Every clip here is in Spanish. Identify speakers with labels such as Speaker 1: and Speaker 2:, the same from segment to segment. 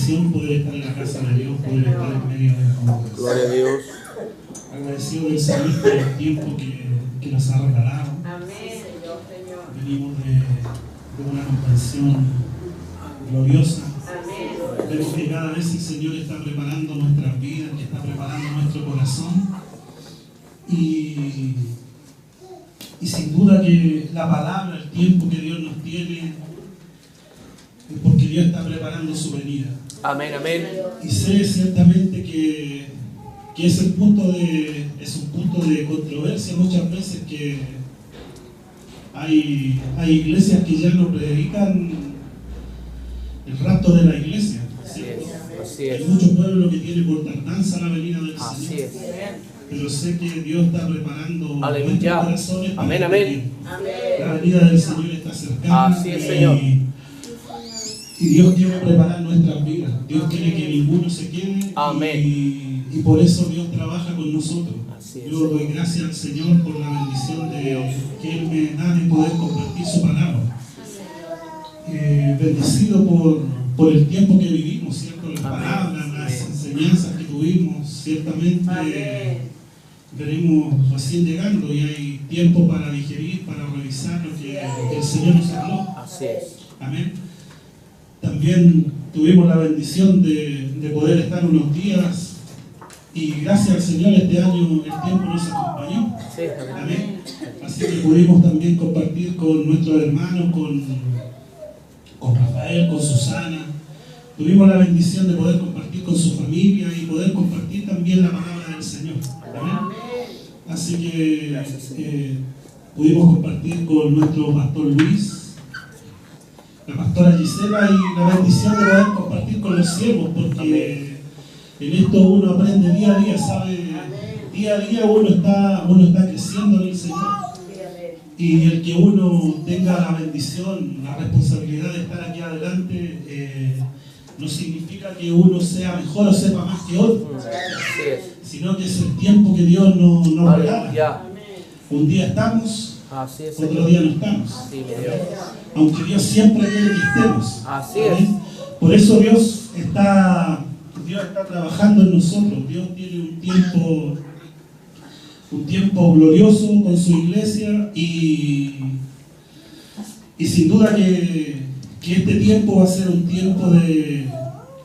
Speaker 1: bendición poder estar en la casa de Dios, poder estar en medio de la congregación.
Speaker 2: Gloria a Dios.
Speaker 1: Agradecido del Señor por el tiempo que nos ha regalado.
Speaker 3: Amén, Señor.
Speaker 1: Venimos de una convención gloriosa.
Speaker 3: Amén.
Speaker 1: Vemos que cada vez el Señor está preparando nuestras vidas, que está preparando nuestro corazón. Y sin duda que la palabra, el tiempo que Dios nos tiene, es porque Dios está preparando su venida.
Speaker 2: Amén, amén.
Speaker 1: Y sé ciertamente que es un punto de controversia muchas veces, que hay iglesias que ya no predican el rapto de la iglesia.
Speaker 2: Así es.
Speaker 1: Hay muchos pueblos que tienen por tardanza la venida del
Speaker 2: Así
Speaker 1: Señor.
Speaker 2: es.
Speaker 1: Pero sé que Dios está preparando
Speaker 2: Aleluya.
Speaker 1: nuestros corazones para
Speaker 2: Amén,
Speaker 1: este
Speaker 2: amén.
Speaker 1: tiempo.
Speaker 3: Amén.
Speaker 1: La venida del Señor está cercana.
Speaker 2: Así es, Señor.
Speaker 1: Y Dios quiere preparar nuestras vidas. Dios quiere que ninguno se quede.
Speaker 2: Amén.
Speaker 1: Y por eso Dios trabaja con nosotros.
Speaker 2: Así es.
Speaker 1: Yo doy gracias al Señor por la bendición que Él me da de poder compartir su palabra. Bendecido por el tiempo que vivimos, ¿cierto? Las palabras, las enseñanzas que tuvimos, ciertamente.
Speaker 3: Amén.
Speaker 1: Venimos recién llegando y hay tiempo para digerir, para revisar lo que el Señor nos habló.
Speaker 2: Así es.
Speaker 1: Amén. También tuvimos la bendición de poder estar unos días y gracias al Señor este año el tiempo nos acompañó.
Speaker 2: Sí, amén.
Speaker 1: Amén. Así que pudimos también compartir con nuestros hermanos, con Rafael, con Susana. Tuvimos la bendición de poder compartir con su familia y poder compartir también la palabra del Señor. Amén. Así que pudimos compartir con nuestro pastor Luis, la pastora Gisela, y la bendición de poder compartir con los siervos, porque en esto uno aprende día a día, ¿sabe? Día a día uno está creciendo en el Señor. Y el que uno tenga la bendición, la responsabilidad de estar aquí adelante, no significa que uno sea mejor o sepa más que otro, sino que es el tiempo que Dios nos regala. Un día estamos,
Speaker 2: Así es,
Speaker 1: otro
Speaker 2: Señor.
Speaker 1: día no estamos.
Speaker 2: Sí, mi Dios.
Speaker 1: Aunque Dios siempre quiere que estemos.
Speaker 2: Así
Speaker 1: ¿Amén?
Speaker 2: es.
Speaker 1: Por eso Dios está trabajando en nosotros. Dios tiene un tiempo glorioso con su iglesia y sin duda que este tiempo va a ser un tiempo de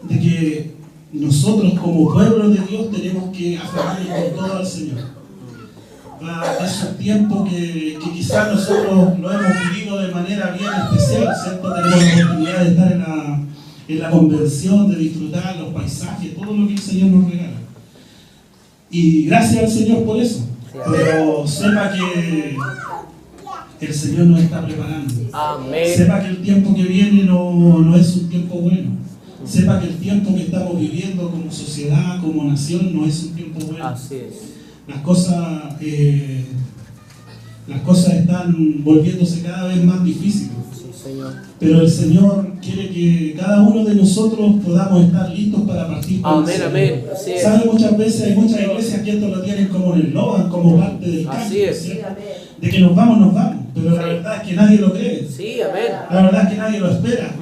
Speaker 1: que nosotros como pueblo de Dios tenemos que aferrarnos con todo al Señor. Es un tiempo que quizás nosotros lo hemos vivido de manera bien especial, ¿cierto? Tenemos la oportunidad de estar en la convención, de disfrutar los paisajes, todo lo que el Señor nos regala. Y gracias al Señor por eso. Pero sepa que el Señor nos está preparando.
Speaker 2: Amén.
Speaker 1: Sepa que el tiempo que viene no es un tiempo bueno. Sepa que el tiempo que estamos viviendo como sociedad, como nación, no es un tiempo bueno.
Speaker 2: Así es.
Speaker 1: Las cosas están volviéndose cada vez más difíciles.
Speaker 2: Sí, Señor.
Speaker 1: Pero el Señor quiere que cada uno de nosotros podamos estar listos para partir con el
Speaker 2: Amén,
Speaker 1: Señor.
Speaker 2: amén. Así es.
Speaker 1: ¿Sabe? Muchas veces hay muchas iglesias que esto lo tienen como en el eslogan, como parte del
Speaker 2: Así
Speaker 1: cambio,
Speaker 2: es.
Speaker 1: ¿cierto? De que nos vamos. Pero la verdad es que nadie lo cree.
Speaker 2: Sí, amén.
Speaker 1: La verdad es que nadie lo espera.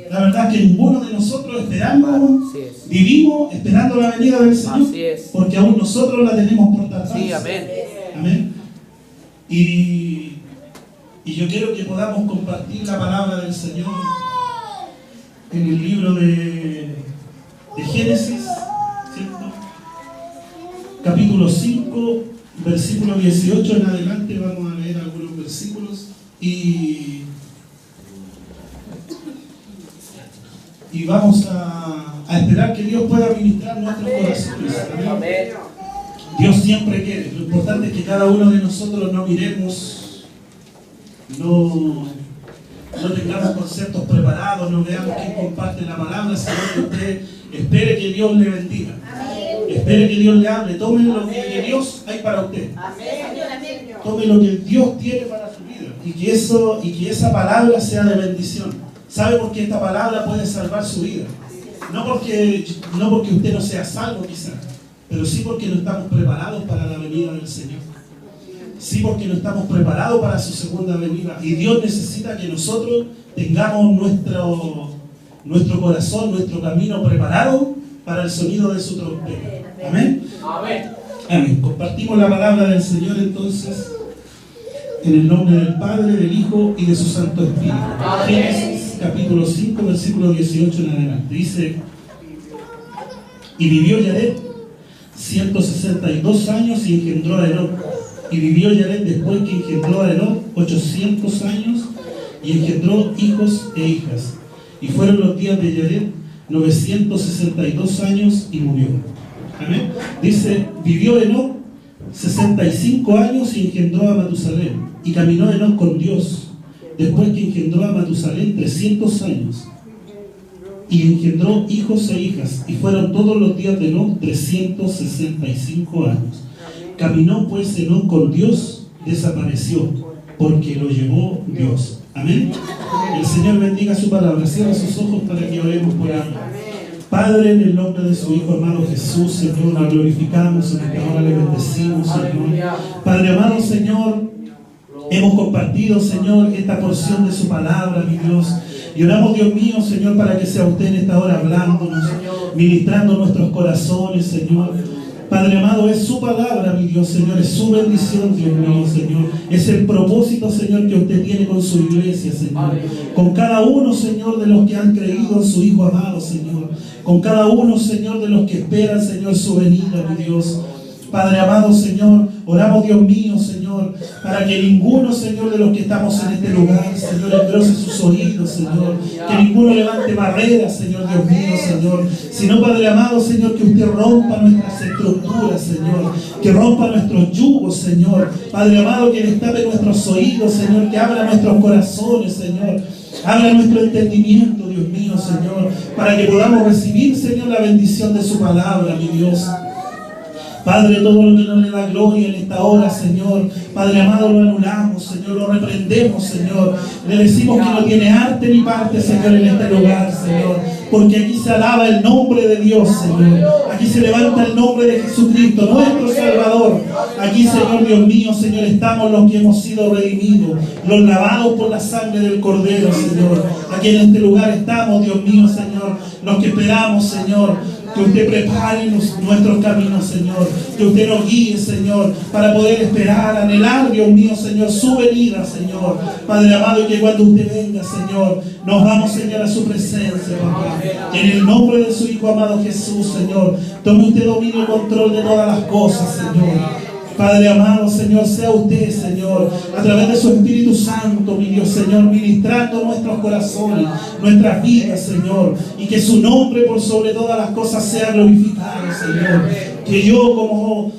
Speaker 1: La verdad es que ninguno de nosotros esperamos,
Speaker 2: Así es.
Speaker 1: vivimos esperando la venida del Señor.
Speaker 2: Así es.
Speaker 1: Porque aún nosotros la tenemos por tardanza.
Speaker 2: Sí, amén.
Speaker 1: Amén. Y yo quiero que podamos compartir la palabra del Señor en el libro de Génesis, ¿cierto? Capítulo 5, versículo 18 en adelante. Vamos a leer algunos versículos y vamos a esperar que Dios pueda ministrar nuestros corazones.
Speaker 2: Amén.
Speaker 1: Dios siempre quiere. Lo importante es que cada uno de nosotros no miremos, no tengamos conceptos preparados, no veamos quién comparte la palabra, sino que usted espere que Dios le bendiga. Espere que Dios le hable. Tome lo que Dios hay para usted. Tome lo que Dios tiene para su vida. Y que esa palabra sea de bendición. ¿Sabe por qué esta palabra puede salvar su vida? No porque usted no sea salvo quizás, pero sí porque no estamos preparados para la venida del Señor. Sí porque no estamos preparados para su segunda venida. Y Dios necesita que nosotros tengamos nuestro corazón, nuestro camino preparado para el sonido de su trompeta. Amén.
Speaker 2: Amén.
Speaker 1: Amén. Compartimos la palabra del Señor entonces, en el nombre del Padre, del Hijo y de su Santo Espíritu. Génesis capítulo 5, versículo 18 en adelante. Dice: y vivió Yared 162 años y engendró a Enoc. Y vivió Yared después que engendró a Enoc 800 años y engendró hijos e hijas. Y fueron los días de Yared 962 años y murió. Amén. Dice: vivió Enoc 65 años y engendró a Matusalén. Y caminó Enoc con Dios, después que engendró a Matusalén 300 años. Y engendró hijos e hijas. Y fueron todos los días de Enoc 365 años. Caminó pues Enoc con Dios, desapareció, porque lo llevó Dios. Amén. El Señor bendiga su palabra. Cierra sus ojos para que oremos por ella. Padre, en el nombre de su Hijo amado Jesús, Señor, lo glorificamos, en esta hora le bendecimos, Señor. Padre amado, Señor, hemos compartido, Señor, esta porción de su palabra, mi Dios. Y oramos, Dios mío, Señor, para que sea usted en esta hora hablándonos, ministrando nuestros corazones, Señor. Padre amado, es su palabra, mi Dios, Señor, es su bendición, Dios mío, Señor. Es el propósito, Señor, que usted tiene con su iglesia, Señor. Con cada uno, Señor, de los que han creído en su Hijo amado, Señor. Con cada uno, Señor, de los que esperan, Señor, su venida, mi Dios. Padre amado, Señor, oramos, Dios mío, Señor, para que ninguno, Señor, de los que estamos en este lugar, Señor, engrose sus oídos, Señor, que ninguno levante barreras, Señor, Dios mío, Señor, sino, Padre amado, Señor, que usted rompa nuestras estructuras, Señor, que rompa nuestros yugos, Señor, Padre amado, que destape nuestros oídos, Señor, que abra nuestros corazones, Señor, abra nuestro entendimiento, Dios mío, Señor, para que podamos recibir, Señor, la bendición de su palabra, mi Dios. Padre, todo lo que no le da gloria en esta hora, Señor, Padre amado, lo anulamos, Señor, lo reprendemos, Señor. Le decimos que no tiene arte ni parte, Señor, en este lugar, Señor, porque aquí se alaba el nombre de Dios, Señor. Aquí se levanta el nombre de Jesucristo, nuestro Salvador. Aquí, Señor, Dios mío, Señor, estamos los que hemos sido redimidos, los lavados por la sangre del Cordero, Señor. Aquí en este lugar estamos, Dios mío, Señor, los que esperamos, Señor, que usted prepare nuestros caminos, Señor. Que usted nos guíe, Señor, para poder esperar, anhelar, Dios mío, Señor, su venida, Señor. Padre amado, y que cuando usted venga, Señor, nos vamos, Señor, a su presencia, papá. En el nombre de su Hijo amado Jesús, Señor, tome usted dominio y control de todas las cosas, Señor. Padre amado, Señor, sea usted, Señor, a través de su Espíritu Santo, mi Dios, Señor, ministrando nuestros corazones, nuestras vidas, Señor, y que su nombre por sobre todas las cosas sea glorificado, Señor. Que yo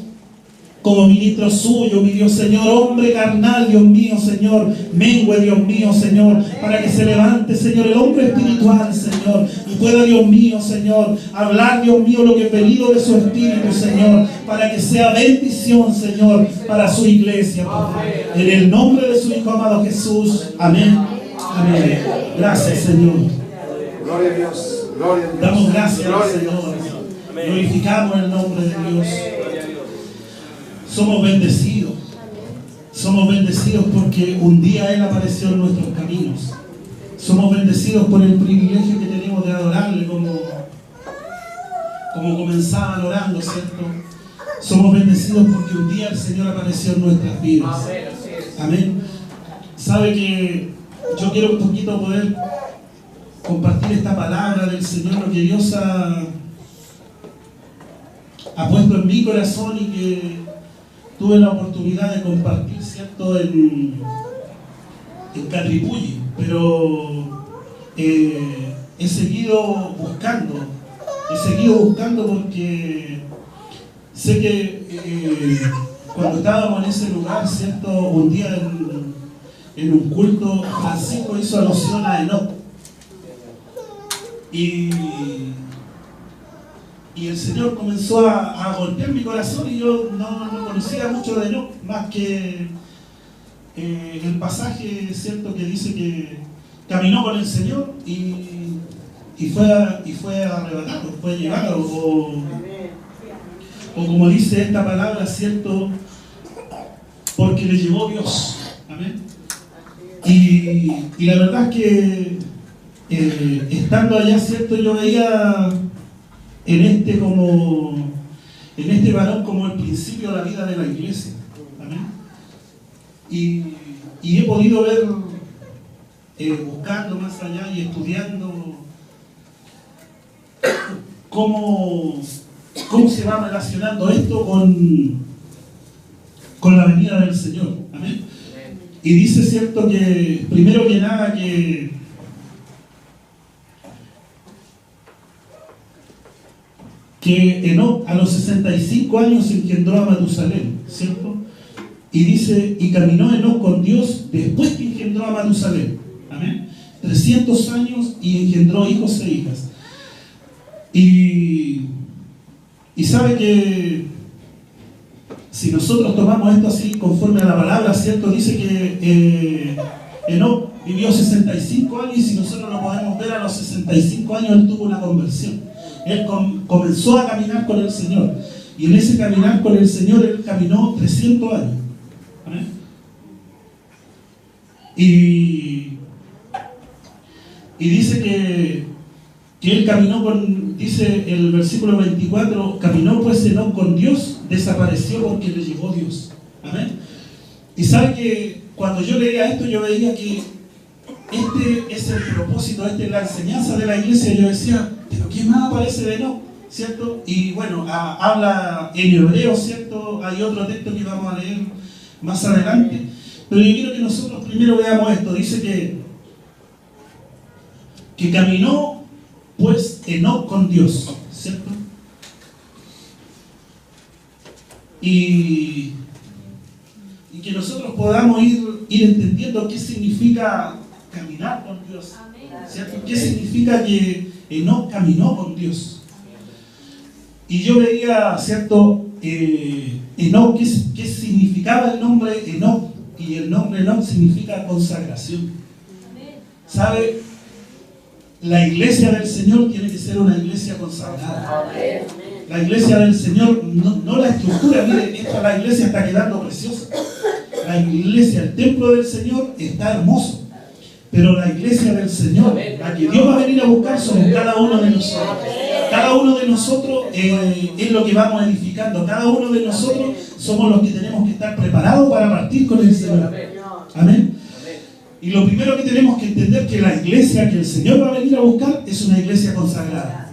Speaker 1: como ministro suyo, mi Dios, Señor, hombre carnal, Dios mío, Señor, mengue, Dios mío, Señor, para que se levante, Señor, el hombre espiritual, Señor, y pueda, Dios mío, Señor, hablar, Dios mío, lo que he pedido de su Espíritu, Señor, para que sea bendición, Señor, para su iglesia, papá. En el nombre de su Hijo amado Jesús, amén. Amén. Gracias, Señor.
Speaker 4: Gloria a Dios. Gloria a Dios.
Speaker 1: Damos gracias al Señor. Glorificamos el nombre de Dios. Somos bendecidos. Somos bendecidos porque un día Él apareció en nuestros caminos. Somos bendecidos por el privilegio que tenemos de adorarle como comenzaban orando, ¿cierto? Somos bendecidos porque un día el Señor apareció en nuestras vidas. Amén. Sabe que yo quiero un poquito poder compartir esta palabra del Señor, lo que Dios ha puesto en mi corazón y que tuve la oportunidad de compartir, ¿cierto?, en Catripulli, pero he seguido buscando porque sé que cuando estábamos en ese lugar, ¿cierto?, un día en un culto, Francisco hizo alusión a Enoc. Y el Señor comenzó a golpear mi corazón y yo no conocía mucho de Enoc, más que el pasaje, ¿cierto?, que dice que caminó con el Señor y fue arrebatado, fue llevado, o como dice esta palabra, ¿cierto?, porque le llevó Dios. Amén. Y la verdad es que estando allá, ¿cierto? Yo veía en este varón como el principio de la vida de la iglesia. Amén. Y he podido ver, buscando más allá y estudiando cómo se va relacionando esto con la venida del Señor. Amén. Y dice, cierto, que primero que nada que Enoc a los 65 años engendró a Matusalén, ¿cierto? Y dice, y caminó Enoc con Dios después que engendró a Matusalén. Amén. 300 años y engendró hijos e hijas. Y sabe que si nosotros tomamos esto así conforme a la palabra, ¿cierto? Dice que Enoc vivió 65 años y si nosotros lo podemos ver a los 65 años él tuvo una conversión. Él comenzó a caminar con el Señor. Y en ese caminar con el Señor él caminó 300 años. ¿Amén? Y dice que él caminó dice el versículo 24, caminó pues Enoc con Dios, desapareció porque le llevó Dios. Amén. Y sabe que cuando yo leía esto, yo veía que este es el propósito, esta es la enseñanza de la iglesia. Yo decía, pero ¿qué más aparece de Enoc? ¿Cierto? Y bueno, habla en hebreo, ¿cierto? Hay otro texto que vamos a leer más adelante. Pero yo quiero que nosotros primero veamos esto. Dice que caminó pues Enoc con Dios, ¿cierto? Y que nosotros podamos ir entendiendo qué significa caminar con Dios, ¿cierto? ¿Qué significa que Enoc caminó con Dios? Y yo veía, ¿cierto? Enoc, ¿qué significaba el nombre Enoc? Y el nombre Enoc significa consagración. ¿Sabe? La iglesia del Señor tiene que ser una iglesia consagrada. La iglesia del Señor, no la estructura, mire, la iglesia está quedando preciosa. La iglesia, el templo del Señor está hermoso. Pero la iglesia del Señor, la que Dios va a venir a buscar, somos cada uno de nosotros. Cada uno de nosotros es lo que vamos edificando. Cada uno de nosotros somos los que tenemos que estar preparados para partir con el Señor. Amén. Y lo primero que tenemos que entender es que la iglesia que el Señor va a venir a buscar es una iglesia consagrada.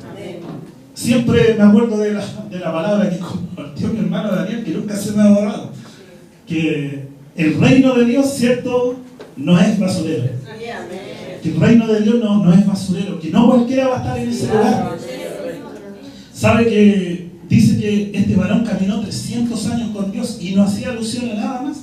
Speaker 1: Siempre me acuerdo de la palabra que compartió mi hermano Daniel, que nunca se me ha borrado. Que el reino de Dios, ¿cierto?, no es basurero. Que el reino de Dios no es basurero. Que no cualquiera va a estar en ese lugar. ¿Sabe que dice que este varón caminó 300 años con Dios y no hacía alusión a nada más?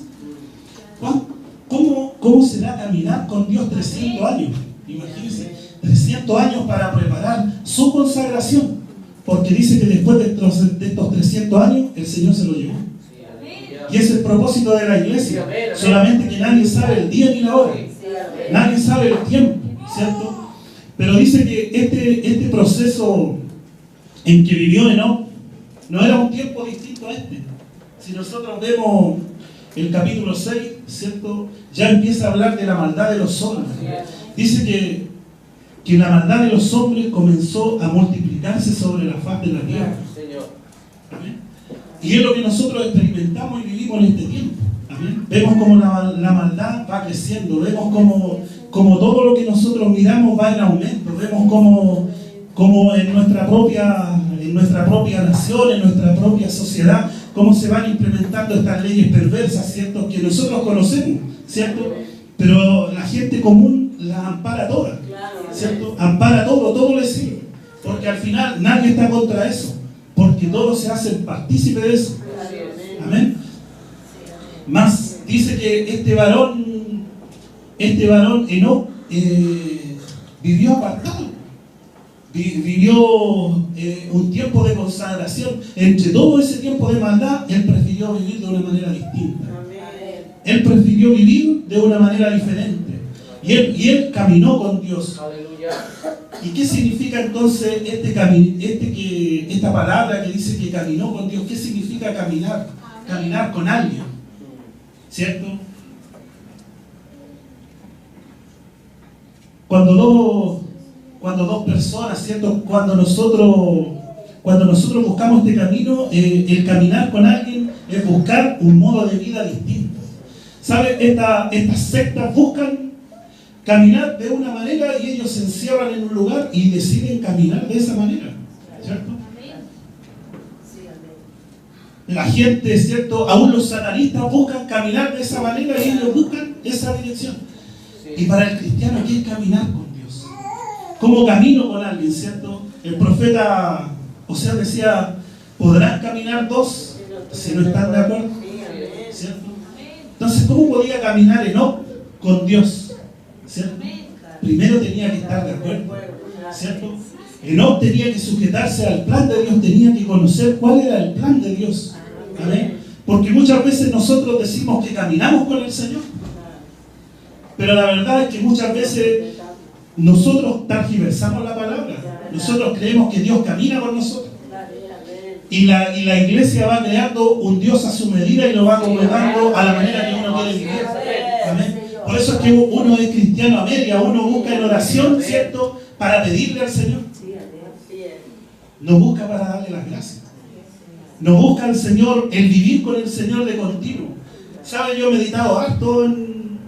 Speaker 1: ¿Cómo será caminar con Dios 300 años? Imagínense, 300 años para preparar su consagración. Porque dice que después de estos 300 años, el Señor se lo llevó. Y es el propósito de la iglesia. Solamente que nadie sabe el día ni la hora. Nadie sabe el tiempo, ¿cierto? Pero dice que este proceso en que vivió Enoc no era un tiempo distinto a este. Si nosotros vemos el capítulo 6, ¿cierto?, ya empieza a hablar de la maldad de los hombres. Dice que la maldad de los hombres comenzó a multiplicarse sobre la faz de la tierra. ¿Amén? Y es lo que nosotros experimentamos y vivimos en este tiempo. ¿Amén? Vemos como la maldad va creciendo, vemos como todo lo que nosotros miramos va en aumento, vemos como en nuestra propia nación, en nuestra propia sociedad, cómo se van implementando estas leyes perversas, ¿cierto?, que nosotros conocemos, ¿cierto? Pero la gente común las ampara todas, ¿cierto? Ampara todo le sirve, porque al final nadie está contra eso, porque todos se hacen partícipes de eso. Amén. Más dice que este varón Enoc vivió apartado. Vivió un tiempo de consagración. Entre todo ese tiempo de maldad, él prefirió vivir de una manera distinta. Él prefirió vivir de una manera diferente. Y él caminó con Dios. ¿Y qué significa entonces esta palabra que dice que caminó con Dios? ¿Qué significa caminar? Caminar con alguien, ¿cierto? Cuando cuando dos personas, ¿cierto? Cuando nosotros buscamos este camino, el caminar con alguien es buscar un modo de vida distinto. ¿Sabe? Estas sectas buscan caminar de una manera y ellos se encierran en un lugar y deciden caminar de esa manera, ¿cierto? La gente, ¿cierto? Aún los satanistas buscan caminar de esa manera y ellos buscan esa dirección. Y para el cristiano, ¿qué es caminar con Dios? ¿Cómo camino con alguien, cierto? El profeta Oseas decía, ¿podrán caminar dos si no están de acuerdo? ¿Cierto? Entonces, ¿cómo podía caminar Enoc con Dios? ¿Cierto? Primero tenía que estar de acuerdo, ¿cierto? Enoc tenía que sujetarse al plan de Dios, tenía que conocer cuál era el plan de Dios. ¿Amén? Porque muchas veces nosotros decimos que caminamos con el Señor, pero la verdad es que muchas veces nosotros tergiversamos la palabra. Nosotros creemos que Dios camina con nosotros. Y la iglesia va creando un Dios a su medida y lo va acomodando a la manera que uno quiere vivir. ¿Amén? Por eso es que uno es cristiano a media, uno busca en oración, ¿cierto?, para pedirle al Señor. No busca para darle las gracias. No busca al Señor, el vivir con el Señor de continuo. ¿Sabe? Yo he meditado harto en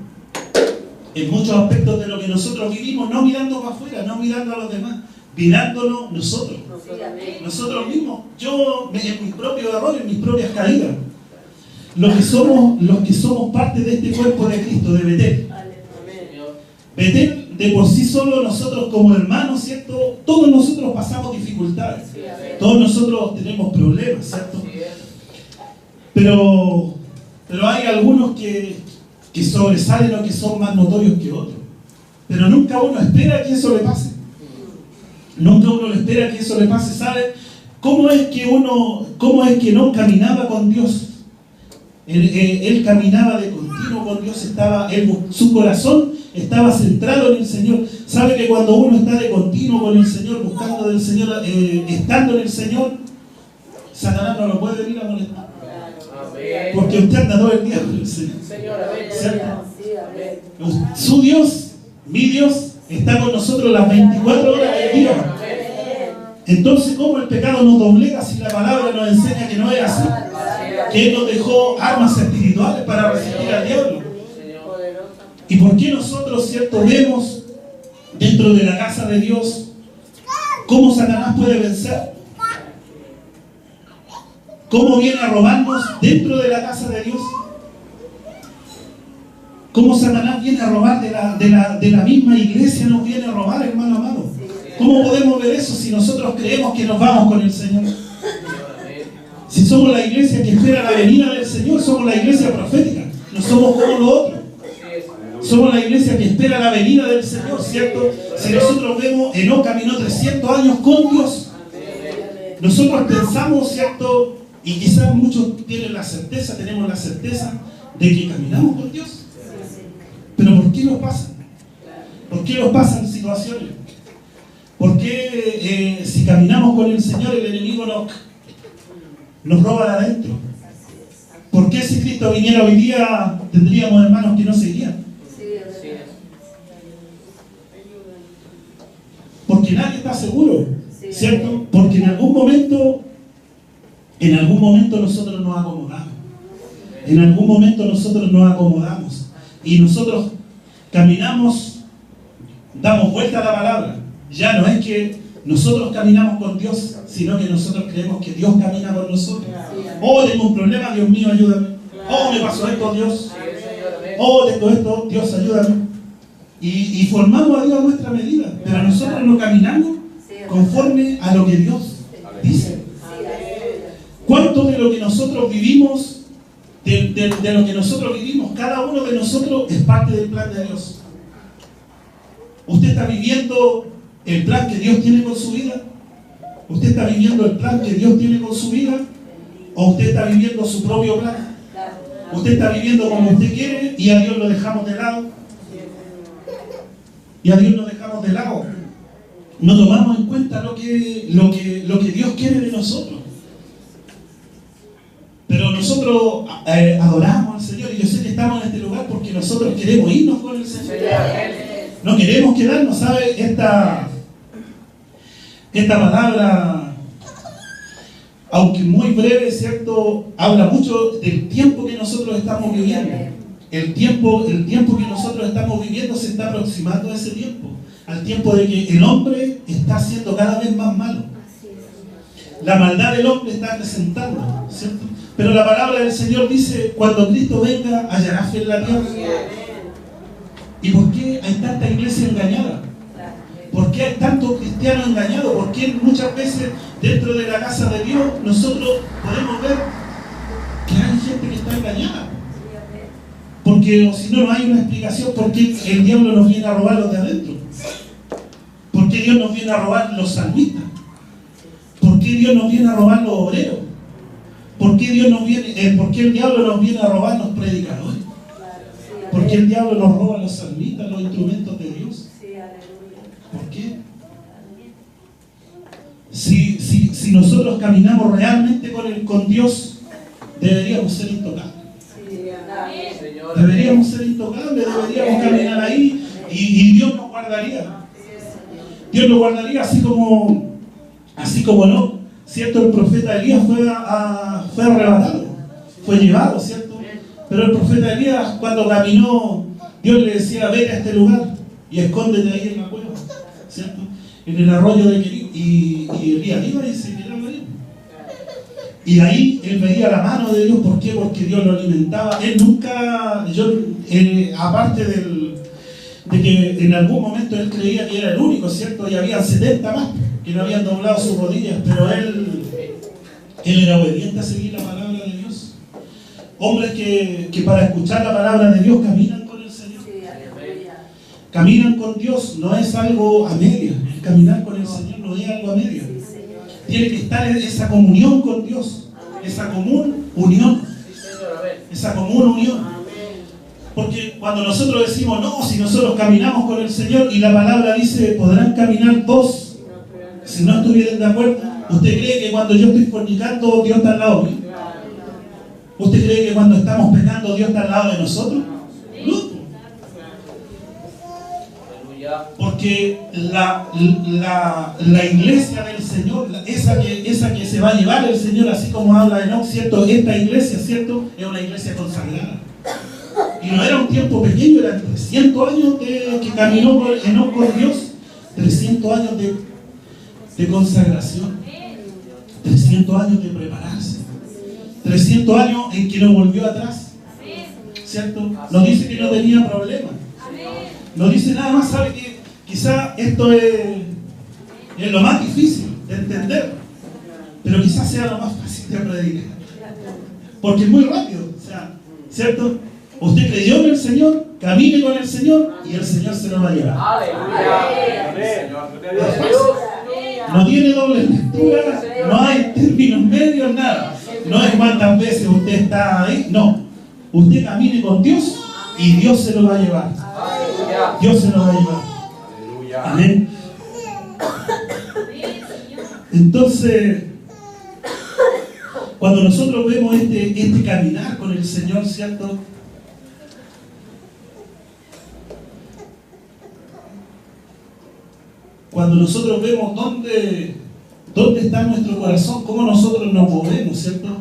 Speaker 1: muchos aspectos de lo que nosotros vivimos, no mirando para afuera, no mirando a los demás, mirándonos nosotros. Nosotros mismos, yo en mis propios errores, en mis propias caídas. Los que somos parte de este cuerpo de Cristo, de Betel. Betel, de por sí solo nosotros como hermanos, ¿cierto? Todos nosotros pasamos dificultades. Todos nosotros tenemos problemas, ¿cierto? Pero hay algunos que sobresalen o que son más notorios que otros. Pero nunca uno espera que eso le pase. Nunca uno le espera que eso le pase. ¿Sabe? ¿Cómo es que no caminaba con Dios? Él caminaba de continuo con Dios, su corazón estaba centrado en el Señor. ¿Sabe que cuando uno está de continuo con el Señor, buscando del Señor, estando en el Señor, Satanás no lo puede venir a molestar? Porque usted anda todo el día con el Señor. ¿Cierto? Su Dios, mi Dios, está con nosotros las 24 horas del día. Entonces, ¿cómo el pecado nos doblega si la palabra nos enseña que no es así? Que Él nos dejó armas espirituales para resistir al diablo. ¿Y por qué nosotros, cierto, vemos dentro de la casa de Dios cómo Satanás puede vencer? ¿Cómo viene a robarnos dentro de la casa de Dios? ¿Cómo Satanás viene a robar de la misma iglesia? Nos viene a robar, hermano amado. ¿Cómo podemos ver eso si nosotros creemos que nos vamos con el Señor? Si somos la iglesia que espera la venida del Señor, somos la iglesia profética. No somos como los otros. Somos la iglesia que espera la venida del Señor, ¿cierto? Si nosotros vemos, Enoc caminó 300 años con Dios. Nosotros pensamos, ¿cierto? Y quizás muchos tenemos la certeza de que caminamos con Dios. Pero ¿por qué nos pasan? ¿Por qué nos pasan situaciones? ¿Por qué si caminamos con el Señor el enemigo nos roba de adentro? ¿Por qué si Cristo viniera hoy día tendríamos hermanos que no seguían? Porque nadie está seguro, ¿cierto? Porque en algún momento nosotros nos acomodamos. En algún momento nosotros nos acomodamos. Y nosotros caminamos, damos vuelta a la palabra. Ya no es que nosotros caminamos con Dios, sino que nosotros creemos que Dios camina con nosotros. Oh, tengo un problema, Dios mío, ayúdame. Oh, me pasó esto, Dios. Oh, tengo esto, Dios, ayúdame. Y formamos a Dios a nuestra medida, pero nosotros no caminamos conforme a lo que Dios dice. ¿Cuánto de lo que nosotros vivimos, de lo que nosotros vivimos, cada uno de nosotros es parte del plan de Dios? ¿Usted está viviendo el plan que Dios tiene con su vida? ¿Usted está viviendo el plan que Dios tiene con su vida? ¿O usted está viviendo su propio plan? ¿Usted está viviendo como usted quiere y a Dios lo dejamos de lado? Y a Dios lo dejamos de lado. No tomamos en cuenta lo que Dios quiere de nosotros. Pero nosotros adoramos al Señor, y yo sé que estamos en este lugar porque nosotros queremos irnos con el Señor. No queremos quedarnos, ¿sabe? Esta palabra, aunque muy breve, ¿cierto?, habla mucho del tiempo que nosotros estamos viviendo. El tiempo que nosotros estamos viviendo se está aproximando a ese tiempo, al tiempo de que el hombre está siendo cada vez más malo. La maldad del hombre está acrecentando, ¿cierto? Pero la palabra del Señor dice, cuando Cristo venga, hallará fe en la tierra. ¿Y por qué hay tanta iglesia engañada? ¿Por qué hay tantos cristianos engañados? ¿Por qué muchas veces dentro de la casa de Dios nosotros podemos ver que hay gente que está engañada? Porque o si no, no hay una explicación por qué el diablo nos viene a robar los de adentro. ¿Por qué Dios nos viene a robar los salmistas? ¿Por qué Dios nos viene a robar los obreros? ¿Por qué el diablo nos viene a robar los predicadores? ¿Por qué el diablo nos roba los salmistas, los instrumentos de Dios? ¿Por qué? Si nosotros caminamos realmente con Dios, deberíamos ser intocables. Deberíamos ser intocables, deberíamos caminar ahí y Dios nos guardaría. Dios nos guardaría así como no, ¿cierto? El profeta Elías fue arrebatado, fue llevado, ¿cierto? Pero el profeta Elías, cuando caminó, Dios le decía, vete a este lugar y escóndete ahí en la cueva, ¿cierto? En el arroyo de Querib. Y Elías iba y se quedaba ahí. Y ahí él veía la mano de Dios. ¿Por qué? Porque Dios lo alimentaba. Él nunca, aparte de que en algún momento él creía que era el único, ¿cierto? Y había 70 más que no habían doblado sus rodillas, pero él era obediente a seguir la palabra de Dios. Hombres que para escuchar la palabra de Dios caminan con el Señor. Caminan con Dios, no es algo a media. El caminar con el Señor no es algo a media. Tiene que estar en esa comunión con Dios, esa común unión. Esa común unión. Porque cuando nosotros decimos, no, si nosotros caminamos con el Señor y la palabra dice, podrán caminar dos, si no estuvieran de acuerdo, ¿usted cree que cuando yo estoy fornicando, Dios está al lado mío? ¿Usted cree que cuando estamos pecando, Dios está al lado de nosotros? No. Porque la iglesia del Señor, esa que se va a llevar el Señor, así como habla Enoc, ¿cierto? Esta iglesia, ¿cierto? Es una iglesia consagrada. Y no era un tiempo pequeño, eran 300 años que caminó Enoc con Dios. 300 años de consagración. 300 años de prepararse. 300 años en que no volvió atrás. ¿Cierto? No dice que no tenía problemas. No dice nada más, sabe que quizá esto es lo más difícil de entender, pero quizás sea lo más fácil de predicar, porque es muy rápido, o sea, ¿cierto? Usted creyó en el Señor, camine con el Señor y el Señor se lo va a llevar. No tiene doble lectura, no hay términos medios, nada. No es cuántas veces usted está ahí, no. Usted camine con Dios y Dios se lo va a llevar. Dios se lo va a llevar. Amén. Entonces, cuando nosotros vemos este caminar con el Señor, ¿cierto? Cuando nosotros vemos dónde está nuestro corazón, cómo nosotros nos movemos, ¿cierto?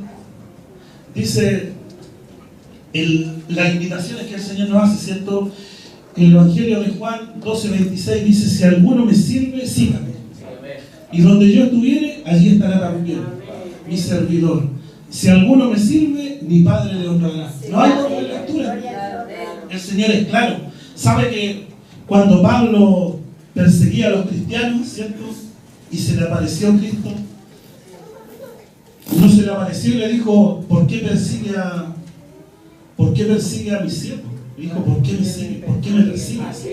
Speaker 1: Dice las invitaciones que el Señor nos hace, ¿cierto? El Evangelio de Juan 12:26 dice, si alguno me sirve, sígame. Y donde yo estuviere, allí estará también mi servidor. Si alguno me sirve, mi Padre le honrará. No hay doble lectura. El Señor es claro. Sabe que cuando Pablo perseguía a los cristianos, ¿cierto? Y se le apareció Cristo, uno se le apareció y le dijo, ¿por qué persigue a mis siervos? Le dijo, ¿por qué me sigue? ¿Por qué me persigues?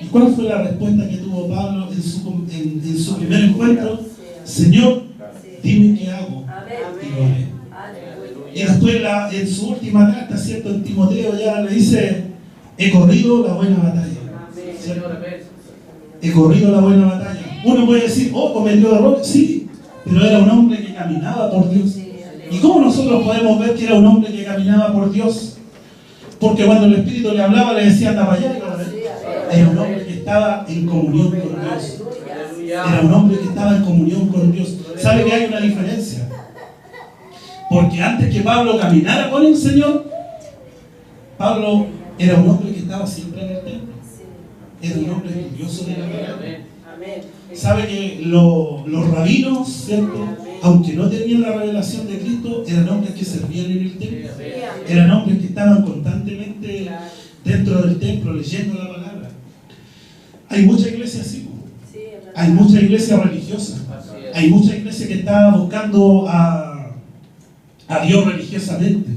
Speaker 1: ¿Y cuál fue la respuesta que tuvo Pablo en su primer encuentro? Señor, dime qué hago y lo haré. Y después en su última carta, ¿cierto? En Timoteo ya le dice, he corrido la buena batalla. ¿Cierto? He corrido la buena batalla. Uno puede decir, cometió errores, sí, pero era un hombre que caminaba por Dios. ¿Y cómo nosotros podemos ver que era un hombre que caminaba por Dios? Porque cuando el Espíritu le hablaba, le decía, anda para allá. Era un hombre que estaba en comunión con Dios. Era un hombre que estaba en comunión con Dios. ¿Sabe que hay una diferencia? Porque antes que Pablo caminara con el Señor, Pablo era un hombre que estaba siempre en el templo. Era un hombre estudioso de la palabra. ¿Sabe que los rabinos, ¿cierto?, aunque no tenían la revelación de Cristo, eran hombres que servían en el templo? Eran hombres que estaban constantemente dentro del templo leyendo la palabra. Hay mucha iglesia así. Hay mucha iglesia religiosa. Hay mucha iglesia que está buscando a Dios religiosamente.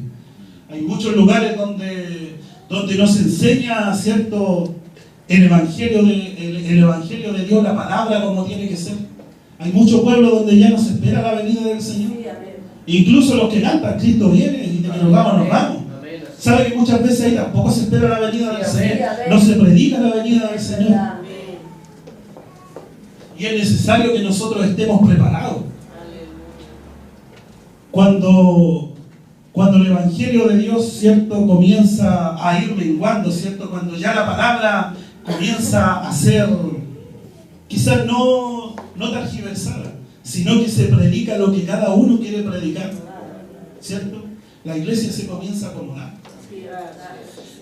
Speaker 1: Hay muchos lugares donde nos enseña, ¿cierto?, el evangelio de Dios, la palabra como tiene que ser. Hay muchos pueblos donde ya no se espera la venida del Señor. Incluso los que cantan, Cristo viene y de que nos vamos, nos vamos. ¿Sabe que muchas veces ahí tampoco se espera la venida del Señor? No se predica la venida del Señor. Y es necesario que nosotros estemos preparados. Cuando el Evangelio de Dios, ¿cierto?, comienza a ir menguando, ¿cierto?, cuando ya la palabra comienza a ser quizás no tergiversada, sino que se predica lo que cada uno quiere predicar, ¿cierto? La iglesia se comienza a acomodar.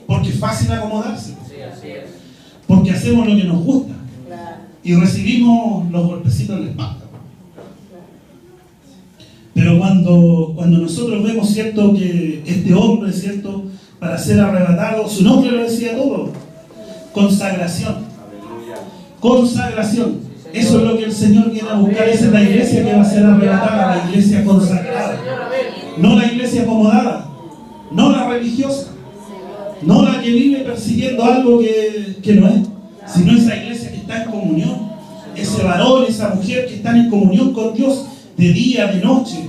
Speaker 1: Porque es fácil acomodarse. Porque hacemos lo que nos gusta. Y recibimos los golpecitos en la espalda. Pero cuando nosotros vemos, ¿cierto?, que este hombre, ¿cierto?, para ser arrebatado, su nombre lo decía todo: consagración. Consagración. Eso es lo que el Señor viene a buscar. Esa es la iglesia que va a ser arrebatada, la iglesia consagrada. No la iglesia acomodada, no la religiosa, no la que vive persiguiendo algo que no es, sino esa iglesia que está en comunión. Ese varón, esa mujer que están en comunión con Dios de día, de noche.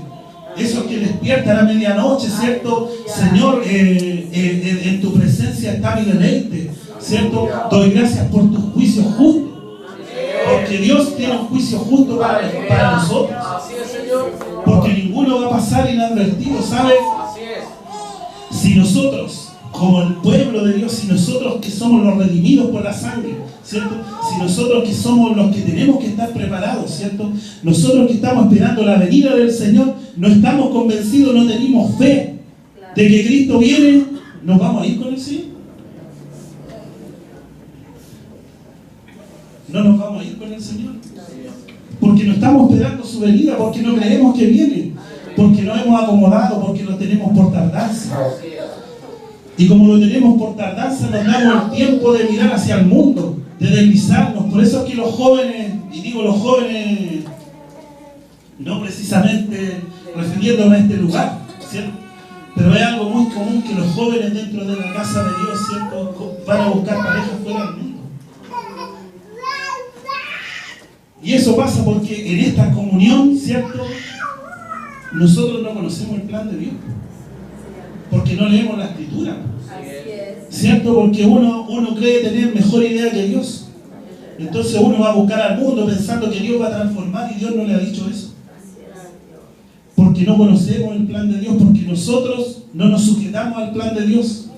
Speaker 1: Esos que despiertan a medianoche, ¿cierto? Señor, en tu presencia está mi deleite, ¿cierto? Doy gracias por tus juicios justos. Porque Dios tiene un juicio justo para nosotros. Porque ninguno va a pasar inadvertido, ¿sabe? Si nosotros, como el pueblo de Dios, si nosotros que somos los redimidos por la sangre, ¿cierto?, si nosotros que somos los que tenemos que estar preparados, ¿cierto?, nosotros que estamos esperando la venida del Señor, no estamos convencidos, no tenemos fe de que Cristo viene, ¿nos vamos a ir con el Señor? No nos vamos a ir con el Señor. Porque no estamos esperando su venida, porque no creemos que viene, porque nos hemos acomodado, porque lo tenemos por tardanza. Y como lo tenemos por tardanza, nos damos el tiempo de mirar hacia el mundo, de deslizarnos. Por eso es que los jóvenes, y digo los jóvenes, no precisamente refiriéndome a este lugar, ¿cierto?, pero es algo muy común que los jóvenes dentro de la casa de Dios, ¿cierto?, van a buscar parejas fuera del mundo. Y eso pasa porque en esta comunión, ¿cierto?, nosotros no conocemos el plan de Dios. Porque no leemos la Escritura. ¿Cierto? Porque uno cree tener mejor idea que Dios. Entonces uno va a buscar al mundo pensando que Dios va a transformar, y Dios no le ha dicho eso. Porque no conocemos el plan de Dios, porque nosotros no nos sujetamos al plan de Dios.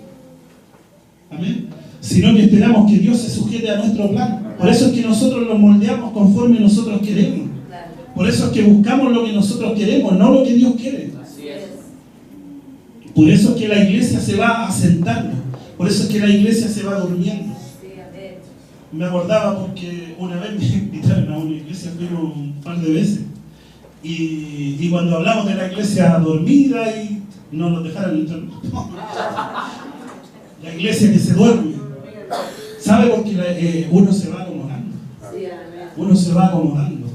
Speaker 1: Amén. Sino que esperamos que Dios se sujete a nuestro plan. Por eso es que nosotros lo moldeamos conforme nosotros queremos. Por eso es que buscamos lo que nosotros queremos, no lo que Dios quiere. Por eso es que la iglesia se va asentando. Por eso es que la iglesia se va durmiendo. Me acordaba porque una vez me invitaron a una iglesia, fuimos un par de veces. Y cuando hablamos de la iglesia dormida, y no nos dejaron entrar. La iglesia que se duerme. ¿Sabe? Porque uno se va acomodando. Uno se va acomodando.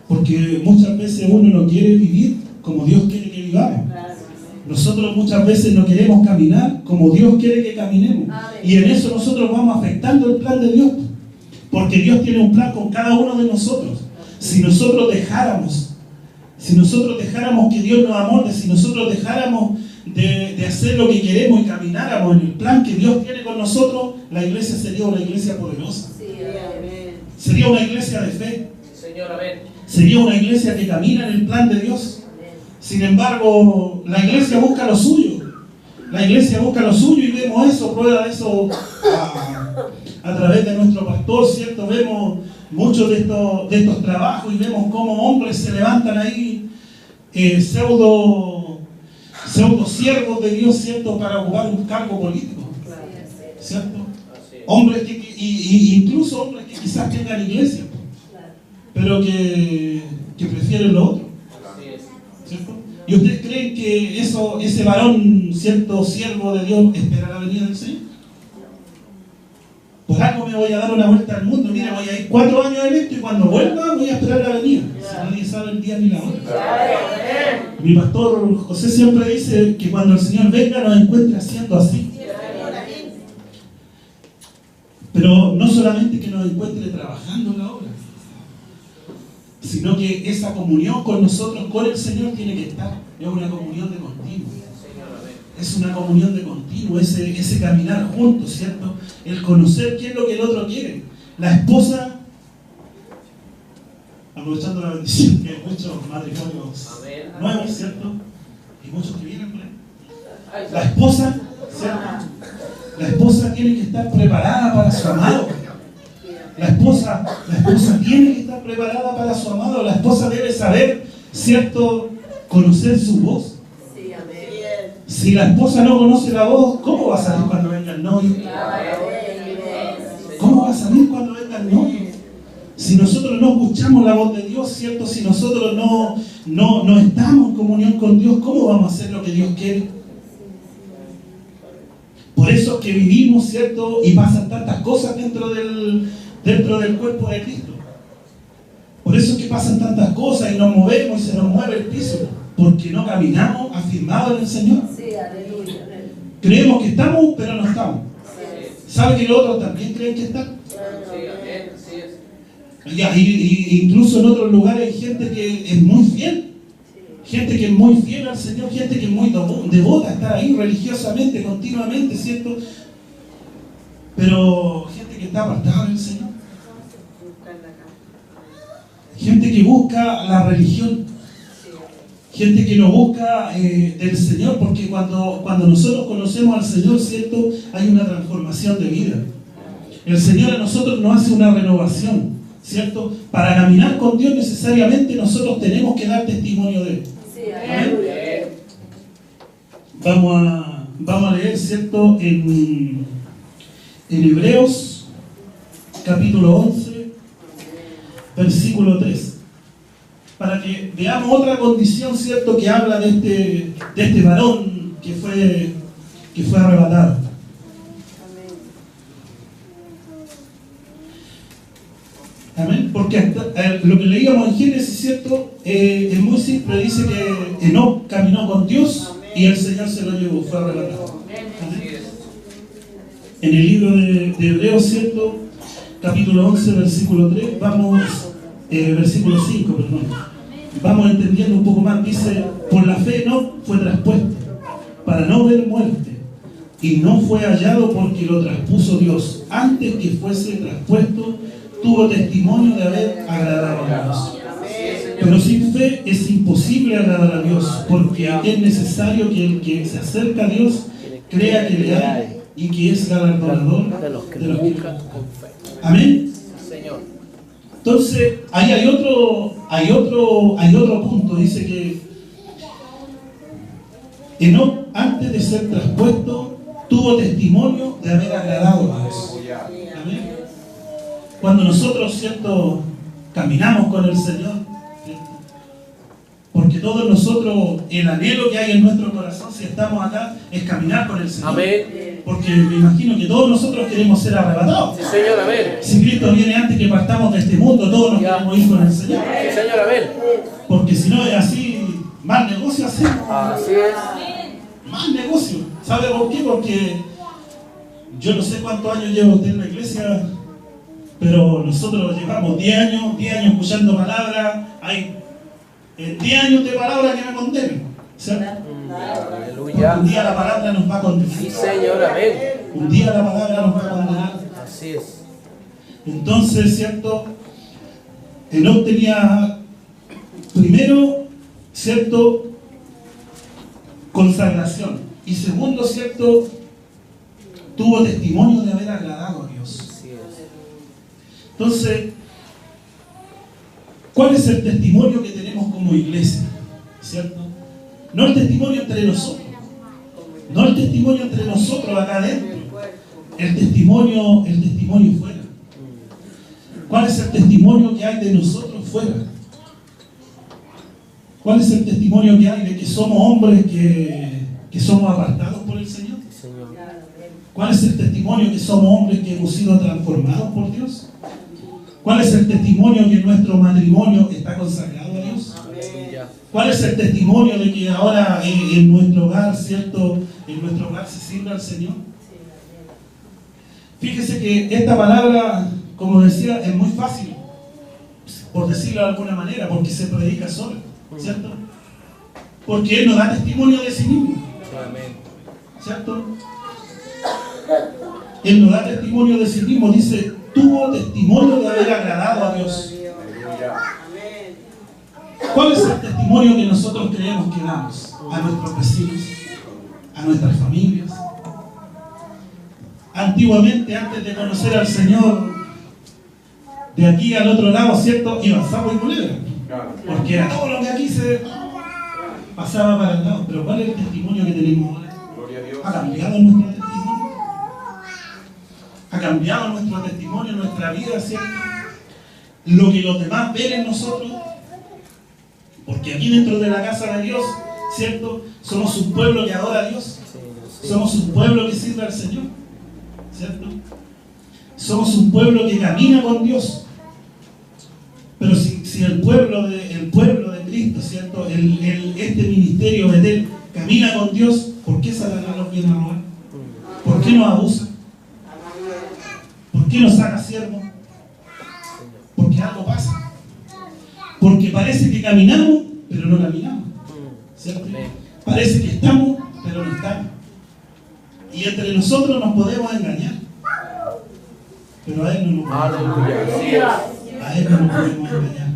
Speaker 1: Porque muchas veces uno no quiere vivir como Dios quiere que vivamos. Nosotros muchas veces no queremos caminar como Dios quiere que caminemos. Y en eso nosotros vamos afectando el plan de Dios. Porque Dios tiene un plan con cada uno de nosotros. Si nosotros dejáramos que Dios nos amolde, si nosotros dejáramos de hacer lo que queremos y camináramos en el plan que Dios tiene con nosotros, la iglesia sería una iglesia poderosa. Sería una iglesia de fe. Sería una iglesia que camina en el plan de Dios. Sin embargo, la iglesia busca lo suyo. La iglesia busca lo suyo y vemos eso, prueba eso a través de nuestro pastor, ¿cierto? Vemos muchos de estos trabajos y vemos cómo hombres se levantan ahí, pseudo siervos de Dios, ¿cierto?, para ocupar un cargo político, ¿cierto? Hombres incluso hombres que quizás tengan iglesia, pero que prefieren lo otro, ¿cierto? ¿Y ustedes creen que ese varón, cierto siervo de Dios, espera la venida del Señor? Por algo me voy a dar una vuelta al mundo, mira, voy a ir 4 años en esto y cuando vuelva voy a esperar la venida. Si nadie sabe el día ni la hora. Mi pastor José siempre dice que cuando el Señor venga nos encuentre haciendo así. Pero no solamente que nos encuentre trabajando en la obra, sino que esa comunión con nosotros, con el Señor, tiene que estar. Es una comunión de continuo. Es una comunión de continuo, ese caminar juntos, ¿cierto? El conocer qué es lo que el otro quiere. La esposa, aprovechando la bendición que hay muchos matrimonios nuevos, ¿cierto? Y muchos que vienen por ahí. La esposa, ¿cierto? La esposa tiene que estar preparada para su amado. La esposa tiene que estar preparada para su amado. La esposa debe saber, ¿cierto?, conocer su voz. Si la esposa no conoce la voz, ¿cómo va a salir cuando venga el novio? ¿Cómo va a salir cuando venga el novio? Si nosotros no escuchamos la voz de Dios, ¿cierto? Si nosotros no estamos en comunión con Dios, ¿cómo vamos a hacer lo que Dios quiere? Por eso es que vivimos, ¿cierto? Y pasan tantas cosas dentro del cuerpo de Cristo. Por eso es que pasan tantas cosas y nos movemos y se nos mueve el piso. Porque no caminamos afirmados en el Señor.
Speaker 3: Sí, aleluya.
Speaker 1: Creemos que estamos, pero no estamos. ¿Sabe que los otros también creen que están? Y incluso en otros lugares hay gente que es muy fiel. Gente que es muy fiel al Señor, gente que es muy devota, está ahí religiosamente, continuamente, ¿cierto? Pero gente que está apartada del Señor. Gente que busca la religión. Gente que no busca del Señor, porque cuando nosotros conocemos al Señor, ¿cierto?, hay una transformación de vida. El Señor a nosotros nos hace una renovación, ¿cierto? Para caminar con Dios necesariamente nosotros tenemos que dar testimonio de Él. ¿Amén? Vamos a leer, ¿cierto?, en Hebreos, capítulo 11, versículo 3. Para que veamos otra condición, ¿cierto?, que habla de este varón que fue arrebatado. Amén. Porque lo que leíamos en Génesis, ¿cierto?, es muy simple. Dice que Enoc caminó con Dios y el Señor se lo llevó, fue arrebatado. Amén. En el libro de Hebreos, ¿cierto?, capítulo 11, versículo 3, versículo 5, perdón. Vamos entendiendo un poco más. Dice: por la fe no fue traspuesto para no ver muerte, y no fue hallado porque lo traspuso Dios. Antes que fuese traspuesto, tuvo testimonio de haber agradado a Dios. Pero sin fe es imposible agradar a Dios, porque es necesario que el que se acerca a Dios crea que le hay y que es galardonador de los que le buscan con fe. Amén. Entonces, ahí hay otro punto. Dice que Enoc, antes de ser traspuesto, tuvo testimonio de haber agradado a Dios. Amén. Cuando nosotros, ¿cierto?, caminamos con el Señor, ¿cierto?, porque todos nosotros, el anhelo que hay en nuestro corazón, si estamos acá, es caminar con el Señor. Amén. Porque me imagino que todos nosotros queremos ser arrebatados.
Speaker 2: Sí, Señor, amén.
Speaker 1: Si Cristo viene antes que partamos de este mundo, todos nos queremos ir con el Señor.
Speaker 2: Sí, Señor, amén.
Speaker 1: Porque si no es así, mal negocio hacemos.
Speaker 2: Así es.
Speaker 1: Mal negocio. ¿Sabe por qué? Porque yo no sé cuántos años llevo usted en la iglesia, pero nosotros llevamos 10 años escuchando palabras. Hay 10 años de palabras que me condenan, ¿cierto?
Speaker 2: Aleluya.
Speaker 1: Un día la palabra nos va a condenar.
Speaker 2: Sí, Señor, amén.
Speaker 1: Un día la palabra nos va a condenar.
Speaker 2: Así es.
Speaker 1: Entonces, ¿cierto?, Enoc tenía, primero, ¿cierto?, consagración. Y segundo, ¿cierto?, tuvo testimonio de haber agradado a Dios.
Speaker 2: Así es.
Speaker 1: Entonces, ¿Cuál es el testimonio que tenemos como iglesia? ¿Cierto? No el testimonio entre nosotros. No el testimonio entre nosotros acá adentro. El testimonio fuera. ¿Cuál es el testimonio que hay de nosotros fuera? ¿Cuál es el testimonio que hay de que somos hombres que somos apartados por el Señor? ¿Cuál es el testimonio que somos hombres que hemos sido transformados por Dios? ¿Cuál es el testimonio que nuestro matrimonio está consagrado a Dios? ¿Cuál es el testimonio de que ahora en nuestro hogar, ¿cierto? En nuestro hogar se sirve al Señor. Fíjese que esta palabra, como decía, es muy fácil, por decirlo de alguna manera, porque se predica sola, ¿cierto? Porque Él nos da testimonio de sí mismo, ¿cierto? Él nos da testimonio de sí mismo, dice, tuvo testimonio de haber agradado a Dios. ¿Cuál es el testimonio que nosotros creemos que damos a nuestros vecinos, a nuestras familias? Antiguamente, antes de conocer al Señor, de aquí al otro lado, ¿cierto? Iba sapo y culebra, porque era todo lo que aquí se pasaba para el lado. Pero ¿cuál es el testimonio que tenemos ahora? ¿Ha cambiado nuestro testimonio? ¿Ha cambiado nuestro testimonio, nuestra vida, ¿cierto? Lo que los demás ven en nosotros. Porque aquí dentro de la casa de Dios, ¿cierto? Somos un pueblo que adora a Dios. Somos un pueblo que sirve al Señor, ¿cierto? Somos un pueblo que camina con Dios. Pero si el pueblo de Cristo, ¿cierto? Este ministerio de Betel camina con Dios, ¿por qué Satanás nos viene a robar? ¿Por qué nos abusa? ¿Por qué nos saca siervos? Porque algo pasa. Porque parece que caminamos, pero no caminamos, ¿cierto? Parece que estamos, pero no estamos. Y entre nosotros nos podemos engañar, pero a Él no nos podemos engañar. A Él no nos podemos engañar.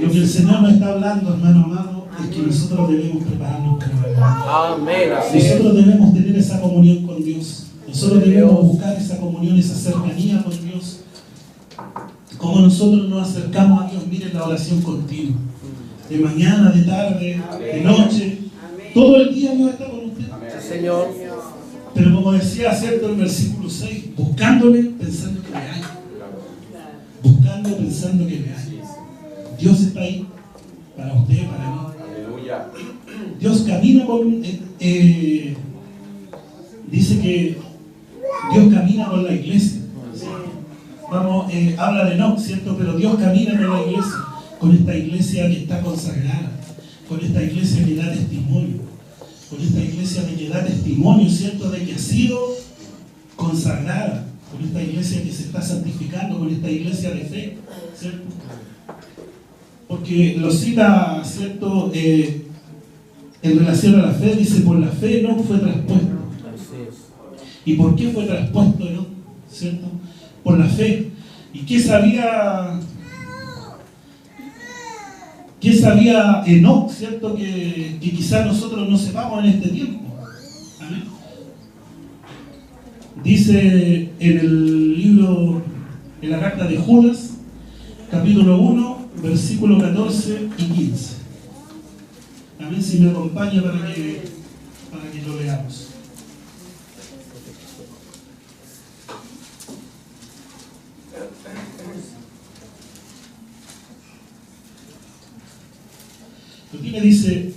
Speaker 1: Lo que el Señor nos está hablando, hermano amado, es que nosotros debemos prepararnos para la verdad. Nosotros debemos tener esa comunión con Dios. Nosotros debemos buscar esa comunión, esa cercanía con Dios. Como nosotros nos acercamos a Dios, miren la oración continua. De mañana, de tarde, de noche. Todo el día Dios está con usted.
Speaker 2: Señor.
Speaker 1: Pero como decía, ¿cierto? El versículo 6, buscándole pensando que me hay. Buscando pensando que me hay. Dios está ahí para usted, para mí. Dios camina con... dice que Dios camina con la iglesia. Vamos, habla de Enoc, ¿cierto? Pero Dios camina con la iglesia, con esta iglesia que está consagrada, con esta iglesia que da testimonio, con esta iglesia que da testimonio, ¿cierto? De que ha sido consagrada, con esta iglesia que se está santificando, con esta iglesia de fe, ¿cierto? Porque lo cita, ¿cierto? En relación a la fe, dice, por la fe Enoc fue traspuesto. ¿Y por qué fue traspuesto Enoc? ¿Cierto? Por la fe. ¿Y qué sabía Enoc, ¿cierto? Que quizás nosotros no sepamos en este tiempo. ¿Amén? Dice en el libro, en la carta de Judas, capítulo 1, versículo 14 y 15. Amén, si me acompaña para que lo leamos. Aquí me dice,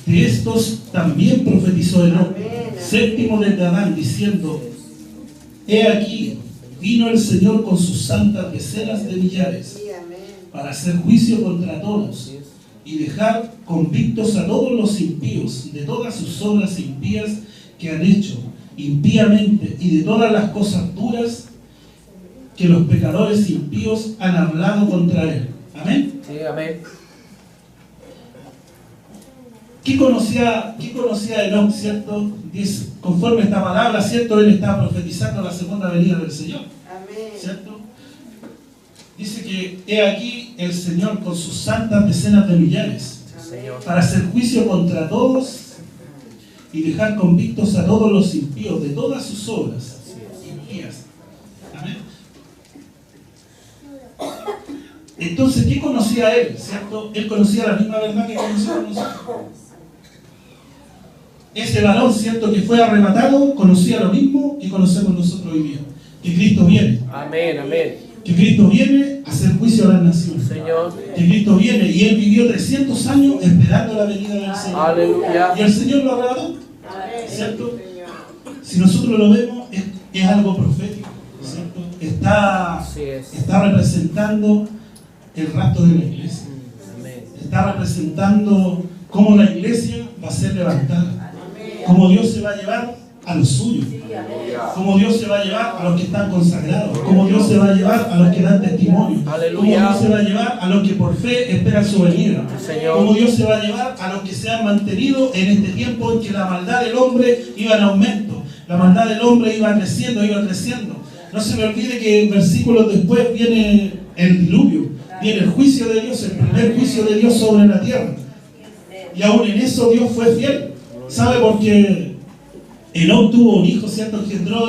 Speaker 1: de estos también profetizó Enoc, séptimo de Adán, diciendo, he aquí, vino el Señor con sus santas decenas de millares, para hacer juicio contra todos, y dejar convictos a todos los impíos, de todas sus obras impías que han hecho impíamente, y de todas las cosas duras que los pecadores impíos han hablado contra él. Amén.
Speaker 2: Sí, amén.
Speaker 1: ¿Qué conocía Enoc, cierto? Dice, conforme a esta palabra, cierto, él estaba profetizando la segunda venida del Señor.
Speaker 3: Amén.
Speaker 1: ¿Cierto? Dice que he aquí el Señor con sus santas decenas de millares,
Speaker 2: Señor.
Speaker 1: para hacer juicio contra todos y dejar convictos a todos los impíos de todas sus obras impías. Amén. Entonces, ¿qué conocía él? ¿Cierto? Él conocía la misma verdad que conocíamos nosotros. Ese varón, ¿cierto?, que fue arrebatado, conocía lo mismo que conocemos nosotros hoy día. Que Cristo viene.
Speaker 2: Amén, amén.
Speaker 1: Que Cristo viene a hacer juicio a las naciones.
Speaker 2: Señor.
Speaker 1: Que Cristo viene y él vivió 300 años esperando la venida del Señor.
Speaker 2: Aleluya.
Speaker 1: Y el Señor lo arrebató. ¿Cierto? Si nosotros lo vemos, es algo profético. ¿Cierto? Está representando el rapto de la iglesia.
Speaker 2: Amén.
Speaker 1: Está representando cómo la iglesia va a ser levantada. Cómo Dios se va a llevar a los suyos. Cómo Dios se va a llevar a los que están consagrados. Cómo Dios se va a llevar a los que dan testimonio. Cómo Dios se va a llevar a los que por fe esperan su venida. Cómo Dios se va a llevar a los que se han mantenido en este tiempo en que la maldad del hombre iba en aumento. La maldad del hombre iba creciendo, iba creciendo. No se me olvide que versículos después viene el diluvio. Viene el juicio de Dios, el primer juicio de Dios sobre la tierra. Y aún en eso Dios fue fiel. ¿Sabe? Porque Enoc tuvo un hijo, ¿cierto? Engendró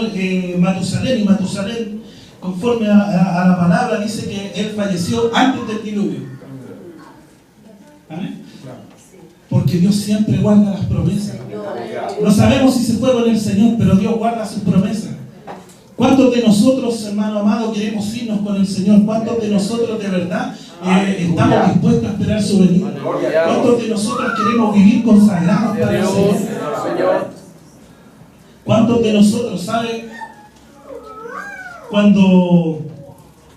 Speaker 1: Matusalén, y Matusalén, conforme a la palabra, dice que él falleció antes del diluvio. ¿Amén? Porque Dios siempre guarda las promesas. No sabemos si se fue con el Señor, pero Dios guarda sus promesas. ¿Cuántos de nosotros, hermano amado, queremos irnos con el Señor? ¿Cuántos de nosotros de verdad estamos dispuestos a esperar su venida? ¿Cuántos de nosotros queremos vivir consagrados para el Señor? ¿Cuántos de nosotros, sabe? Cuando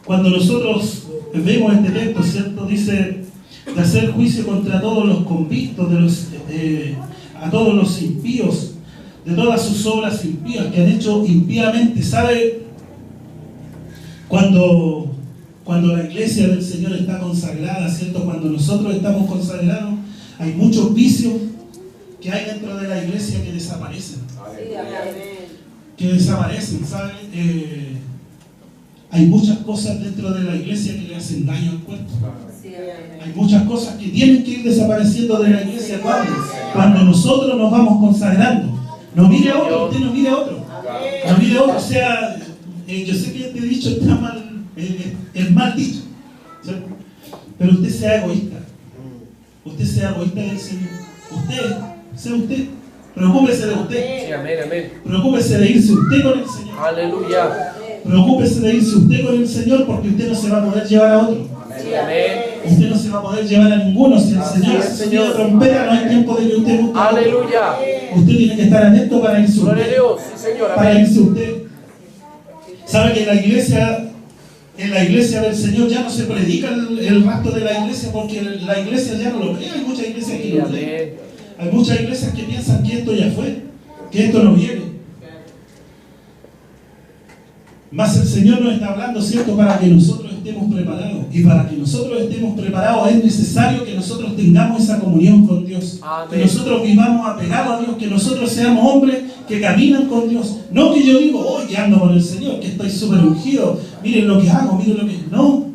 Speaker 1: nosotros vemos este texto, ¿cierto? Dice de hacer juicio contra todos los convictos, a todos los impíos, de todas sus obras impías que han hecho impíamente. ¿Sabe? Cuando la iglesia del Señor está consagrada, ¿cierto? Cuando nosotros estamos consagrados, hay muchos vicios que hay dentro de la iglesia que desaparecen. Que desaparecen, ¿sabe? Hay muchas cosas dentro de la iglesia que le hacen daño al cuerpo. Hay muchas cosas que tienen que ir desapareciendo de la iglesia cuando nosotros nos vamos consagrando. No mire a otro, usted no mire a otro. No mire a otro. O sea, yo sé que este dicho está mal, es mal dicho, ¿cierto? Pero usted sea egoísta. Usted sea egoísta del Señor. Usted, sea usted. Preocúpese de usted.
Speaker 2: Sí, amén, amén.
Speaker 1: Preocúpese de irse usted con el Señor.
Speaker 2: Aleluya.
Speaker 1: Preocúpese de irse usted con el Señor, porque usted no se va a poder llevar a otro.
Speaker 2: Sí, amén.
Speaker 1: Usted no se va a poder llevar a ninguno. Si el Señor se dio trompeta, no hay tiempo de que usted busque.
Speaker 2: Aleluya.
Speaker 1: Usted tiene que estar atento para irse usted.
Speaker 2: Gloria a Dios. Sí, Señor.
Speaker 1: Para
Speaker 2: Amén.
Speaker 1: irse usted. ¿Sabe que en la iglesia del Señor ya no se predica el rapto de la iglesia, porque la iglesia ya no lo cree? Hay muchas iglesias que no creen. Hay muchas iglesias que piensan que esto ya fue, que esto no viene. Mas el Señor nos está hablando, ¿cierto?, para que nosotros estemos preparados. Y para que nosotros estemos preparados es necesario que nosotros tengamos esa comunión con Dios.
Speaker 2: Amén.
Speaker 1: Que nosotros vivamos apegados a Dios, que nosotros seamos hombres que caminan con Dios. No que yo digo, hoy que ando con el Señor, que estoy súper ungido, miren lo que hago, miren lo que... No.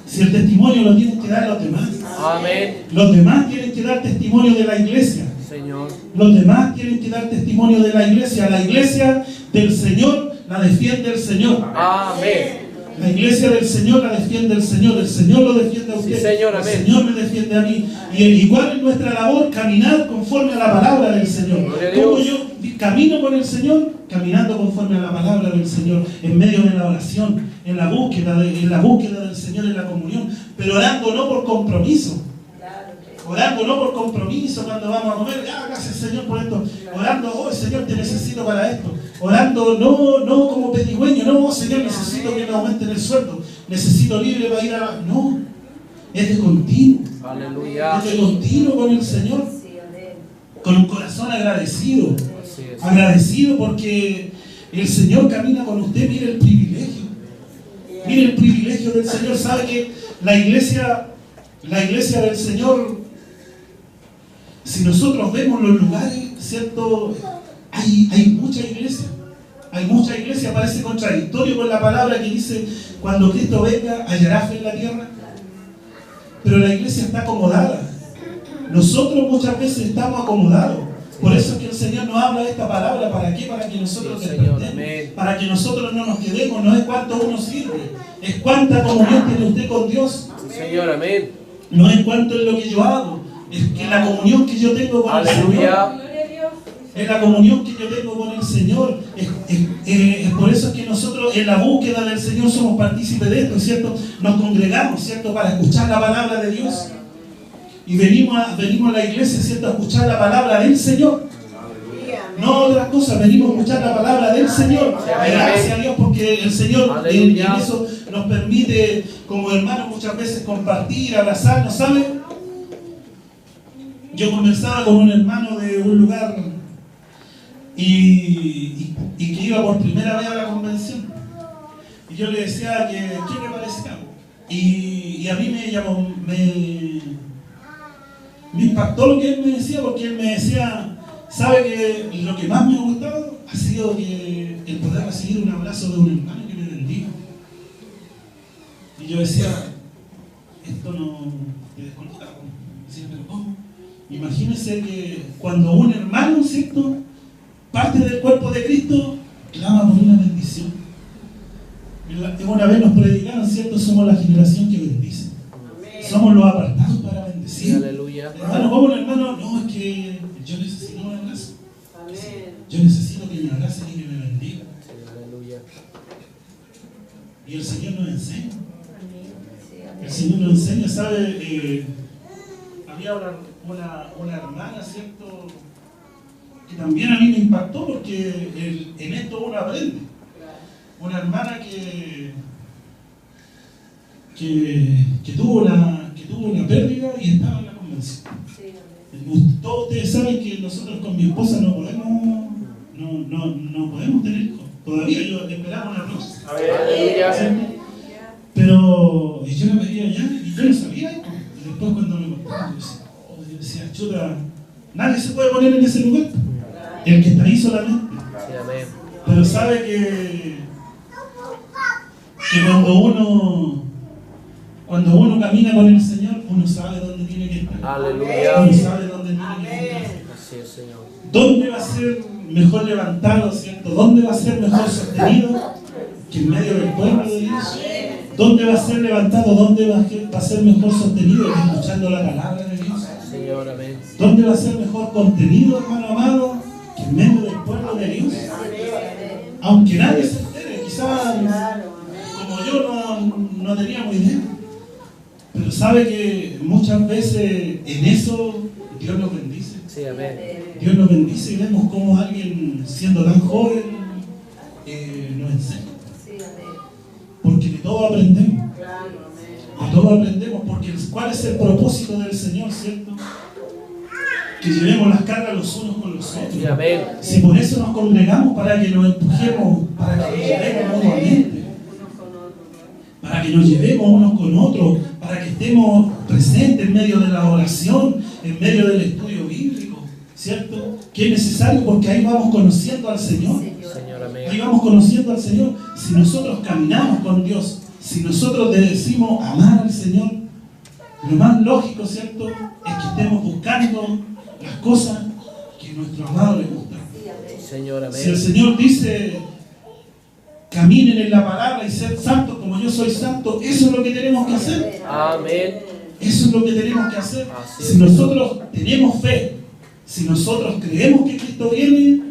Speaker 1: Si el testimonio lo tienen que dar los demás.
Speaker 2: Amén.
Speaker 1: Los demás tienen que dar testimonio de la iglesia.
Speaker 2: Señor.
Speaker 1: Los demás tienen que dar testimonio de la iglesia. La iglesia del Señor la defiende el Señor.
Speaker 2: Amén.
Speaker 1: La iglesia del Señor la defiende el Señor. El Señor lo defiende a usted.
Speaker 2: Sí, Señor, amén.
Speaker 1: El Señor me defiende a mí. Y igual es nuestra labor caminar conforme a la palabra del Señor.
Speaker 2: Gloria a
Speaker 1: Como
Speaker 2: Dios.
Speaker 1: yo camino con el Señor, caminando conforme a la palabra del Señor, en medio de la oración, en la búsqueda del Señor, en la comunión, pero orando no por compromiso. Orando no por compromiso cuando vamos a comer, gracias Señor por esto. Orando, oh Señor, te necesito para esto. Orando no como pedigüeño, no, oh Señor, necesito que me aumenten el sueldo. Necesito libre para ir a... No, es de continuo.
Speaker 2: Aleluya.
Speaker 1: Es de continuo con el Señor. Con un corazón agradecido.
Speaker 2: Así es.
Speaker 1: Agradecido porque el Señor camina con usted. Mire el privilegio. Mire el privilegio del Señor. Sabe que la iglesia del Señor, si nosotros vemos los lugares, ¿cierto? Hay mucha iglesia. Hay mucha iglesia, parece contradictorio con la palabra que dice, cuando Cristo venga, hallará fe en la tierra. Pero la iglesia está acomodada. Nosotros muchas veces estamos acomodados. Por eso es que el Señor nos habla de esta palabra. ¿Para qué? Para que nosotros
Speaker 2: Sí, Señor.
Speaker 1: despertemos.
Speaker 2: Amén.
Speaker 1: Para que nosotros no nos quedemos. No es cuánto uno sirve. Es cuánta comunión tiene usted con Dios.
Speaker 2: Sí, Señor. Amén.
Speaker 1: No es cuánto es lo que yo hago. Es que la comunión que yo tengo con el Señor.
Speaker 2: Aleluya.
Speaker 3: Gloria a Dios.
Speaker 1: Es la comunión que yo tengo con el Señor. Es por eso es que nosotros en la búsqueda del Señor somos partícipes de esto, ¿cierto? Nos congregamos, ¿cierto? Para escuchar la palabra de Dios. Y venimos a la iglesia, ¿cierto? A escuchar la palabra del Señor. No otras cosas, venimos a escuchar la palabra del Señor. Gracias a Dios porque el Señor en eso nos permite, como hermanos, muchas veces compartir, abrazarnos, ¿sabe? Yo conversaba con un hermano de un lugar y que iba por primera vez a la convención. Y yo le decía que, ¿qué me parecía? Y a mí me llamó, me impactó lo que él me decía, porque él me decía, ¿sabe que lo que más me ha gustado ha sido que el poder recibir un abrazo de un hermano que me bendiga? Y yo decía, esto no te desconozco. Decía, pero ¿cómo? Imagínense que cuando un hermano, ¿cierto?, parte del cuerpo de Cristo, clama por una bendición. Una vez nos predicaron, ¿cierto? Somos la generación que bendice. Somos los apartados para bendecir.
Speaker 2: Aleluya.
Speaker 1: Hermano, ¿cómo el hermano? No, es que yo necesito un abrazo. Yo necesito que me abracen y que me bendigan.
Speaker 2: Aleluya.
Speaker 1: Y el Señor nos enseña. El Señor nos enseña, ¿sabe? Había una hermana, ¿cierto?, que también a mí me impactó porque en esto uno aprende. Una hermana que tuvo una pérdida y estaba en la convención. Todos ustedes saben que nosotros con mi esposa no podemos tener hijos. Todavía yo esperaba una rosa.
Speaker 2: Aleluya.
Speaker 1: Pero yo la veía allá y yo no sabía. Y después cuando me contaron, yo decía, chuta, nadie se puede poner en ese lugar. El que está ahí solamente.
Speaker 2: Sí, amén.
Speaker 1: Pero sabe que cuando uno camina con el Señor, uno sabe dónde tiene que estar.
Speaker 2: Aleluya.
Speaker 1: Uno sabe dónde tiene que estar.
Speaker 2: Así es, Señor.
Speaker 1: ¿Dónde va a ser mejor levantado, ¿cierto? ¿Dónde va a ser mejor sostenido que en medio del pueblo de Dios? ¿Dónde va a ser levantado? ¿Dónde va a ser mejor sostenido que escuchando la palabra de Dios?
Speaker 2: Señor, amén.
Speaker 1: ¿Dónde va a ser mejor contenido, hermano amado, que en medio del pueblo de Dios? Aunque nadie se entere, quizás como yo no teníamos idea. Pero sabe que muchas veces en eso Dios nos bendice.
Speaker 2: Sí, amén.
Speaker 1: Dios nos bendice y vemos cómo alguien siendo tan joven nos enseña. Porque de todo aprendemos. De todo aprendemos porque ¿cuál es el propósito del Señor, cierto? Que llevemos las cargas los unos con los otros.
Speaker 2: Sí, amén.
Speaker 1: Si por eso nos congregamos, para que nos empujemos, para que nos llevemos mutuamente, para que nos llevemos unos con otros, para que estemos presentes en medio de la oración, en medio del estudio bíblico, ¿cierto? Que es necesario porque ahí vamos conociendo al Señor.
Speaker 2: Señor, amén.
Speaker 1: Ahí vamos conociendo al Señor. Si nosotros caminamos con Dios, si nosotros le decimos amar al Señor, lo más lógico, ¿cierto?, es que estemos buscando las cosas que a nuestro amado le gustan.
Speaker 2: Señor, amén.
Speaker 1: Si el Señor dice, caminen en la palabra y ser santos como yo soy santo, eso es lo que tenemos que hacer.
Speaker 2: Amén.
Speaker 1: Eso es lo que tenemos que hacer.
Speaker 2: Así es.
Speaker 1: Si nosotros tenemos fe, si nosotros creemos que Cristo viene,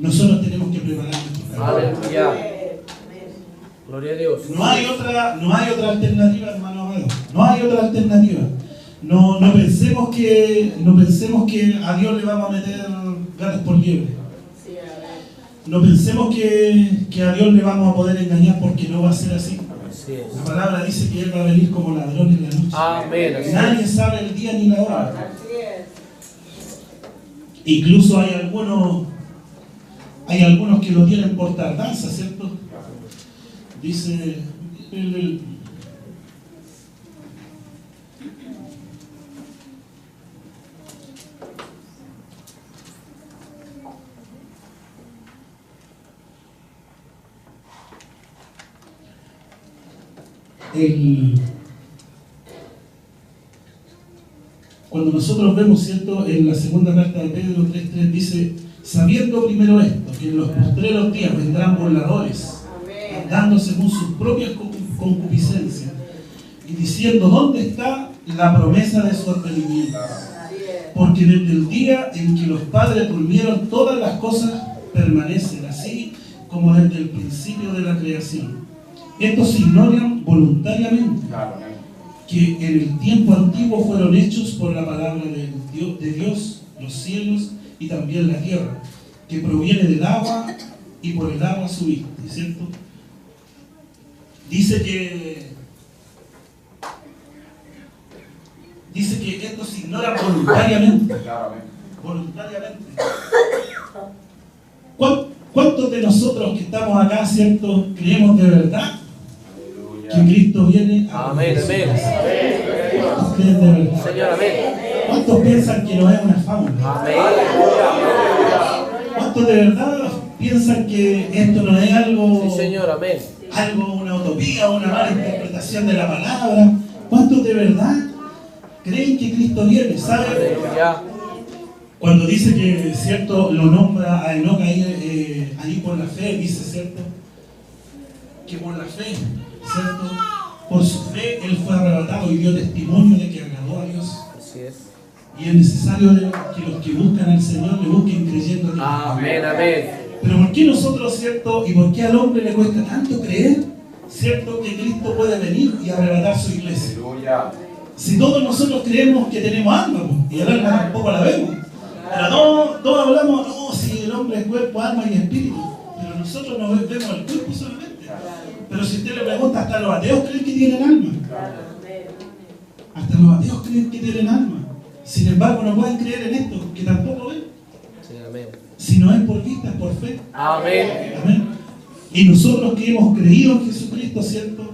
Speaker 1: nosotros tenemos que preparar nuestro camino.
Speaker 2: Aleluya. Gloria a Dios.
Speaker 1: No hay otra alternativa, hermano amado. No hay otra alternativa. No pensemos que a Dios le vamos a meter ganas por liebre. No pensemos que a Dios le vamos a poder engañar, porque no va a ser así.
Speaker 2: Así es.
Speaker 1: La palabra dice que Él va a venir como ladrón en la noche.
Speaker 2: Amén. Así es.
Speaker 1: Nadie sabe el día ni la hora. Incluso hay algunos que lo tienen por tardanza, ¿cierto? Dice Cuando nosotros vemos, ¿cierto?, en la segunda carta de Pedro 3:3 dice, sabiendo primero esto, que en los postreros días vendrán burladores, andando según sus propias concupiscencias, y diciendo, ¿dónde está la promesa de su advenimiento? Porque desde el día en que los padres durmieron, todas las cosas permanecen así como desde el principio de la creación. Estos se ignoran voluntariamente que en el tiempo antiguo fueron hechos por la palabra de Dios, los cielos y también la tierra, que proviene del agua y por el agua subiste, ¿cierto? Dice que esto se ignora voluntariamente. Voluntariamente. ¿Cuántos de nosotros que estamos acá, cierto, creemos de verdad que Cristo viene a
Speaker 2: Amén, amén.
Speaker 1: ¿Cuántos creen de verdad?
Speaker 2: Señor, amén.
Speaker 1: ¿Cuántos piensan que no es una fábula?
Speaker 2: Amén.
Speaker 1: ¿Cuántos de verdad piensan que esto no es algo,
Speaker 2: Sí, Señor, amén.
Speaker 1: una utopía, una mala interpretación de la palabra? ¿Cuántos de verdad creen que Cristo viene? ¿Sabe?
Speaker 2: Aleluya.
Speaker 1: Cuando dice que, cierto, lo nombra a Enoc ahí por la fe, dice, cierto, que por la fe, cierto, por su fe él fue arrebatado y dio testimonio de que agradó a Dios.
Speaker 2: Así es.
Speaker 1: Y es necesario que los que buscan al Señor le busquen creyendo en Él.
Speaker 2: Amén, amén.
Speaker 1: Pero ¿por qué nosotros, cierto, y por qué al hombre le cuesta tanto creer, cierto, que Cristo puede venir y arrebatar su iglesia? Si todos nosotros creemos que tenemos alma, y el alma tampoco la vemos. Pero todos hablamos, no, si el hombre es cuerpo, alma y espíritu. Pero nosotros no vemos el cuerpo solamente. Pero si usted le pregunta, hasta los ateos creen que tienen alma. Hasta los ateos creen que tienen alma. Sin embargo, no pueden creer en esto, que tampoco ven.
Speaker 2: Sí, amén.
Speaker 1: Si no es por vista, es por fe.
Speaker 2: Amén.
Speaker 1: Amén. Y nosotros que hemos creído en Jesucristo, ¿cierto?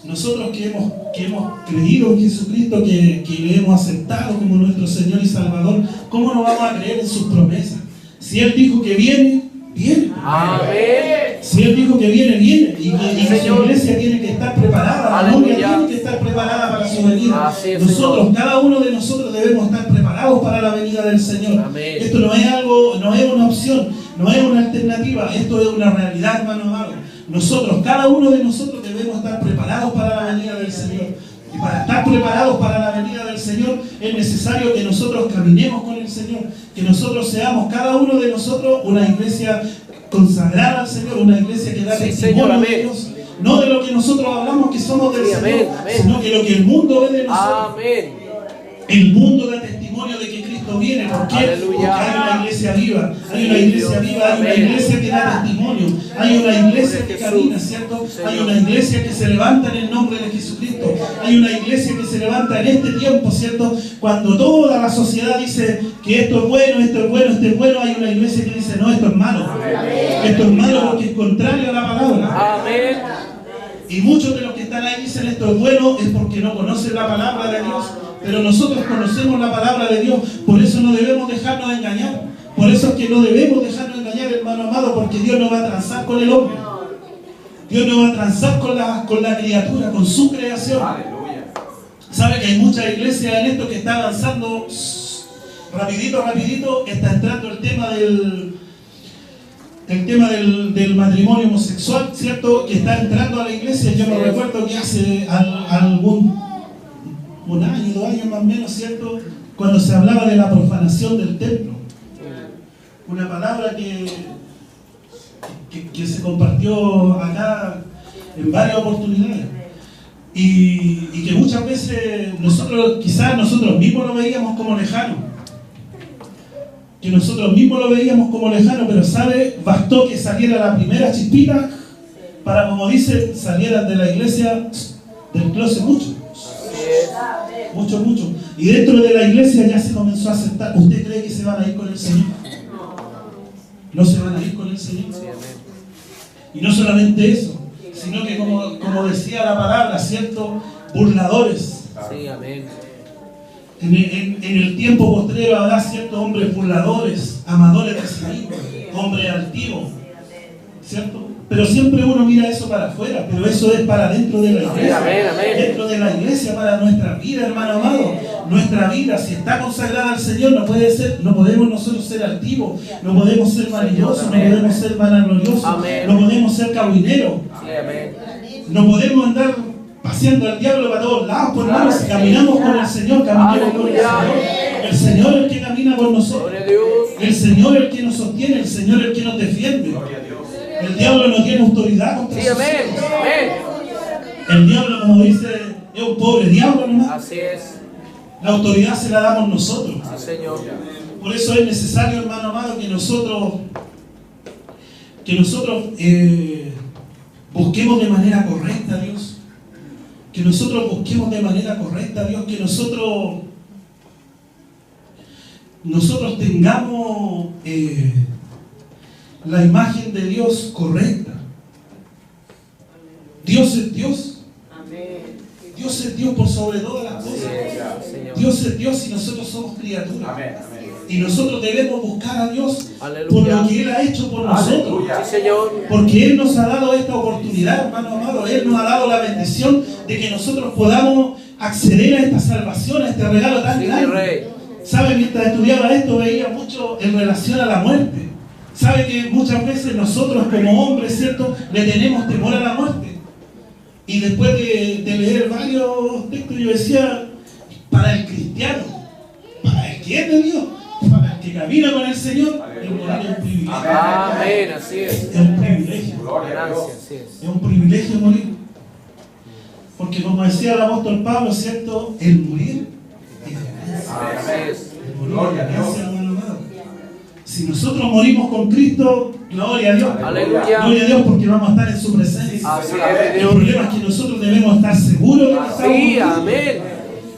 Speaker 1: Nosotros que hemos creído en Jesucristo, que le hemos aceptado como nuestro Señor y Salvador, ¿cómo no vamos a creer en sus promesas? Si Él dijo que viene, viene.
Speaker 2: Amén.
Speaker 1: Si Él dijo que viene, viene. Y que su iglesia tiene que estar preparada, la novia tiene que estar preparada para su venida.
Speaker 2: Así es,
Speaker 1: Nosotros,
Speaker 2: Señor.
Speaker 1: cada uno de nosotros debemos estar preparados para la venida del Señor.
Speaker 2: Amén.
Speaker 1: Esto no es algo, no es una opción, no es una alternativa, esto es una realidad, hermano amado. Nosotros, cada uno de nosotros debemos estar preparados para la venida del Señor. Y para estar preparados para la venida del Señor es necesario que nosotros caminemos con el Señor, que nosotros seamos, cada uno de nosotros, una iglesia consagrada al Señor, una iglesia que da
Speaker 2: Sí,
Speaker 1: testimonio
Speaker 2: Señor,
Speaker 1: de
Speaker 2: amén.
Speaker 1: Dios. No de lo que nosotros hablamos que somos del
Speaker 2: Sí,
Speaker 1: Señor,
Speaker 2: amén, amén.
Speaker 1: sino que lo que el mundo ve de nosotros.
Speaker 2: Amén.
Speaker 1: El mundo da testimonio de que Cristo viene. ¿Por qué?
Speaker 2: Aleluya.
Speaker 1: Porque hay una iglesia viva. Hay una iglesia viva, hay una
Speaker 2: Amén.
Speaker 1: iglesia que da testimonio. Hay una iglesia que
Speaker 2: Jesús.
Speaker 1: camina, ¿cierto?
Speaker 2: Señor.
Speaker 1: Hay una iglesia que se levanta en el nombre de Jesucristo. Hay una iglesia que se levanta en este tiempo, ¿cierto? Cuando toda la sociedad dice que esto es bueno, esto es bueno, esto es bueno, hay una iglesia que dice, no, esto es malo. Esto es malo porque es contrario a la palabra.
Speaker 2: Amén.
Speaker 1: Y muchos de los que están ahí dicen esto es bueno es porque no conocen la palabra de Dios. Pero nosotros conocemos la palabra de Dios, por eso no debemos dejarnos engañar. Por eso es que no debemos dejarnos engañar, hermano amado, porque Dios no va a transar con el hombre. Dios no va a transar con la criatura, con su creación. ¿Sabe que hay muchas iglesias en esto que está avanzando rapidito? Está entrando el tema del matrimonio homosexual, ¿cierto? Que está entrando a la iglesia. Yo me recuerdo que hace un año, 2 años más o menos, ¿cierto? Cuando se hablaba de la profanación del templo. Una palabra que se compartió acá en varias oportunidades. Y que muchas veces quizás nosotros mismos lo veíamos como lejano. Pero ¿sabe? Bastó que saliera la primera chispita para, como dicen, salieran de la iglesia del closet mucho. Mucho. Y dentro de la iglesia ya se comenzó a aceptar. ¿Usted cree que se van a ir con el Señor? No se van a ir con el Señor. Y no solamente eso, sino que como decía la palabra, ¿cierto? Burladores.
Speaker 2: Sí, amén.
Speaker 1: En el tiempo postrero habrá ciertos hombres burladores, amadores de sí mismos, hombres altivos, ¿cierto? Pero siempre uno mira eso para afuera, pero eso es para dentro de la iglesia.
Speaker 2: Amén, amén.
Speaker 1: Dentro de la iglesia, para nuestra vida, hermano amado. Nuestra vida, si está consagrada al Señor, no podemos nosotros ser altivos, no podemos ser maravillosos, no podemos ser vanagloriosos,
Speaker 2: Amén.
Speaker 1: no podemos ser cabineros,
Speaker 2: Sí, amén.
Speaker 1: no podemos andar paseando al diablo para todos lados, por hermanos. Si caminamos con el Señor, caminamos con el Señor. El Señor es el que camina con nosotros.
Speaker 2: Gloria a Dios.
Speaker 1: El Señor es el que nos sostiene, el Señor es el que nos defiende. El diablo no tiene autoridad contra
Speaker 2: Sí, amén.
Speaker 1: nosotros.
Speaker 2: Amén.
Speaker 1: El diablo, como dice, es un pobre diablo nomás.
Speaker 2: Así es.
Speaker 1: La autoridad se la damos nosotros.
Speaker 2: Sí, Señor.
Speaker 1: Por eso es necesario, hermano amado, que nosotros busquemos de manera correcta a Dios. Que nosotros busquemos de manera correcta a Dios. Que nosotros tengamos la imagen de Dios correcta. Dios es Dios.
Speaker 3: Amén.
Speaker 1: Dios es Dios por sobre todas las
Speaker 2: Así
Speaker 1: cosas.
Speaker 2: es, Señor.
Speaker 1: Dios es Dios y nosotros somos criaturas. Y nosotros debemos buscar a Dios por
Speaker 2: Aleluya.
Speaker 1: lo que Él ha hecho por nosotros.
Speaker 2: Sí, Señor.
Speaker 1: Porque Él nos ha dado esta oportunidad, hermano amado. Él nos ha dado la bendición de que nosotros podamos acceder a esta salvación, a este regalo tan
Speaker 2: Sí, mi
Speaker 1: grande.
Speaker 2: Rey.
Speaker 1: ¿Sabe? Mientras estudiaba esto veía mucho en relación a la muerte. ¿Sabe que muchas veces nosotros como hombres, ¿cierto?, le tenemos temor a la muerte? Y después de leer varios textos yo decía, para el cristiano, para el que es de Dios, para el que camina con el Señor, el morir es un privilegio.
Speaker 2: Amén. Así es.
Speaker 1: Es un privilegio.
Speaker 2: Ganancia. Así es.
Speaker 1: Es un privilegio morir. Porque como decía el apóstol Pablo, ¿cierto?, el morir es ganancia.
Speaker 2: Así es.
Speaker 1: El morir es ganancia, hermano amado. Si nosotros morimos con Cristo, gloria a Dios.
Speaker 2: Aleluya.
Speaker 1: Gloria a Dios porque vamos a estar en su presencia.
Speaker 2: Así es,
Speaker 1: El
Speaker 2: Dios.
Speaker 1: problema es que nosotros debemos estar seguros de que estamos con
Speaker 2: Sí,
Speaker 1: Dios.
Speaker 2: amén.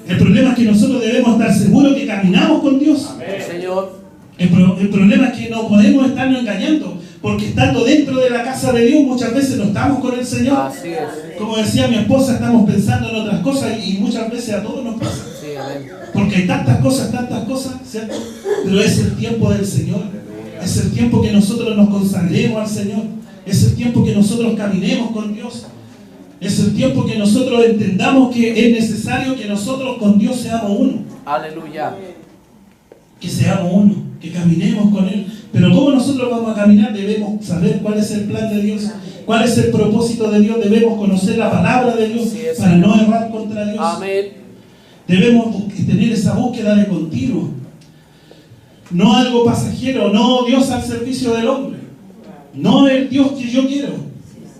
Speaker 1: El problema es que nosotros debemos estar seguros que caminamos con Dios.
Speaker 2: Sí, Señor.
Speaker 1: El problema es que no podemos estarnos engañando, porque estando dentro de la casa de Dios muchas veces no estamos con el Señor.
Speaker 2: Así es.
Speaker 1: Como decía mi esposa, estamos pensando en otras cosas y muchas veces a todos nos pasa.
Speaker 2: Sí, amén.
Speaker 1: Porque hay tantas cosas, ¿cierto? Pero es el tiempo del Señor. Es el tiempo que nosotros nos consagremos al Señor. Es el tiempo que nosotros caminemos con Dios. Es el tiempo que nosotros entendamos que es necesario que nosotros con Dios seamos uno.
Speaker 2: Aleluya.
Speaker 1: Que seamos uno, que caminemos con Él. Pero ¿cómo nosotros vamos a caminar? Debemos saber cuál es el plan de Dios, cuál es el propósito de Dios. Debemos conocer la palabra de Dios
Speaker 2: Sí, es.
Speaker 1: para no errar contra Dios.
Speaker 2: Amén.
Speaker 1: Debemos tener esa búsqueda de continuo. No algo pasajero, no Dios al servicio del hombre. No el Dios que yo quiero.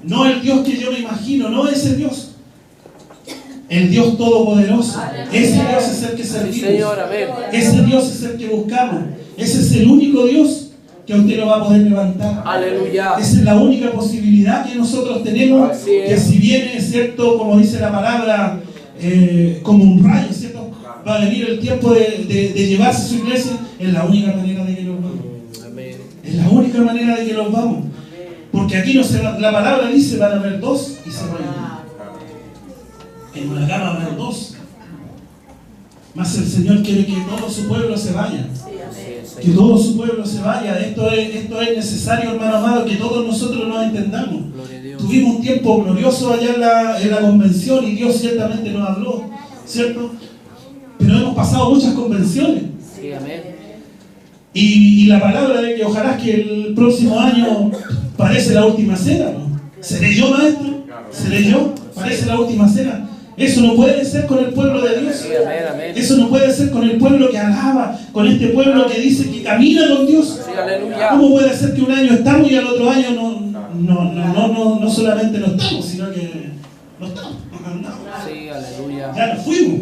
Speaker 1: No el Dios que yo me imagino, no ese Dios. El Dios todopoderoso. Ese Dios es el que
Speaker 2: Sí,
Speaker 1: servimos.
Speaker 2: Señor. Amén.
Speaker 1: Ese Dios es el que buscamos. Ese es el único Dios que usted no va a poder levantar.
Speaker 2: Aleluya.
Speaker 1: Esa es la única posibilidad que nosotros tenemos.
Speaker 2: Así es.
Speaker 1: Que si viene, ¿cierto?, como dice la palabra, como un rayo, ¿cierto?, va a venir el tiempo de llevarse su iglesia. Es la única manera de que nos vamos.
Speaker 2: Amén.
Speaker 1: Es la única manera de que nos vamos. Porque aquí no se va, la palabra dice, van a haber dos y se van a ir. En una cama van a haber dos. Mas el Señor quiere que todo su pueblo se vaya.
Speaker 2: Así es,
Speaker 1: Que
Speaker 2: Señor.
Speaker 1: todo su pueblo se vaya. Esto es necesario, hermano amado, que todos nosotros nos entendamos.
Speaker 2: Gloria a Dios.
Speaker 1: Tuvimos un tiempo glorioso allá en la convención y Dios ciertamente nos habló, ¿cierto? Pero hemos pasado muchas convenciones.
Speaker 2: Sí, amén.
Speaker 1: Y la palabra de que ojalá que el próximo año parece la última cena, ¿no? ¿Seré yo, maestro? ¿Seré yo? Parece la última cena. Eso no puede ser con el pueblo de Dios.
Speaker 2: Sí, amén, amén.
Speaker 1: Eso no puede ser con el pueblo que alaba, con este pueblo que dice que camina con Dios.
Speaker 2: Sí, aleluya.
Speaker 1: ¿Cómo puede ser que un año estamos y al otro año no solamente no estamos, sino que no estamos? No.
Speaker 2: Sí, aleluya.
Speaker 1: Ya nos fuimos.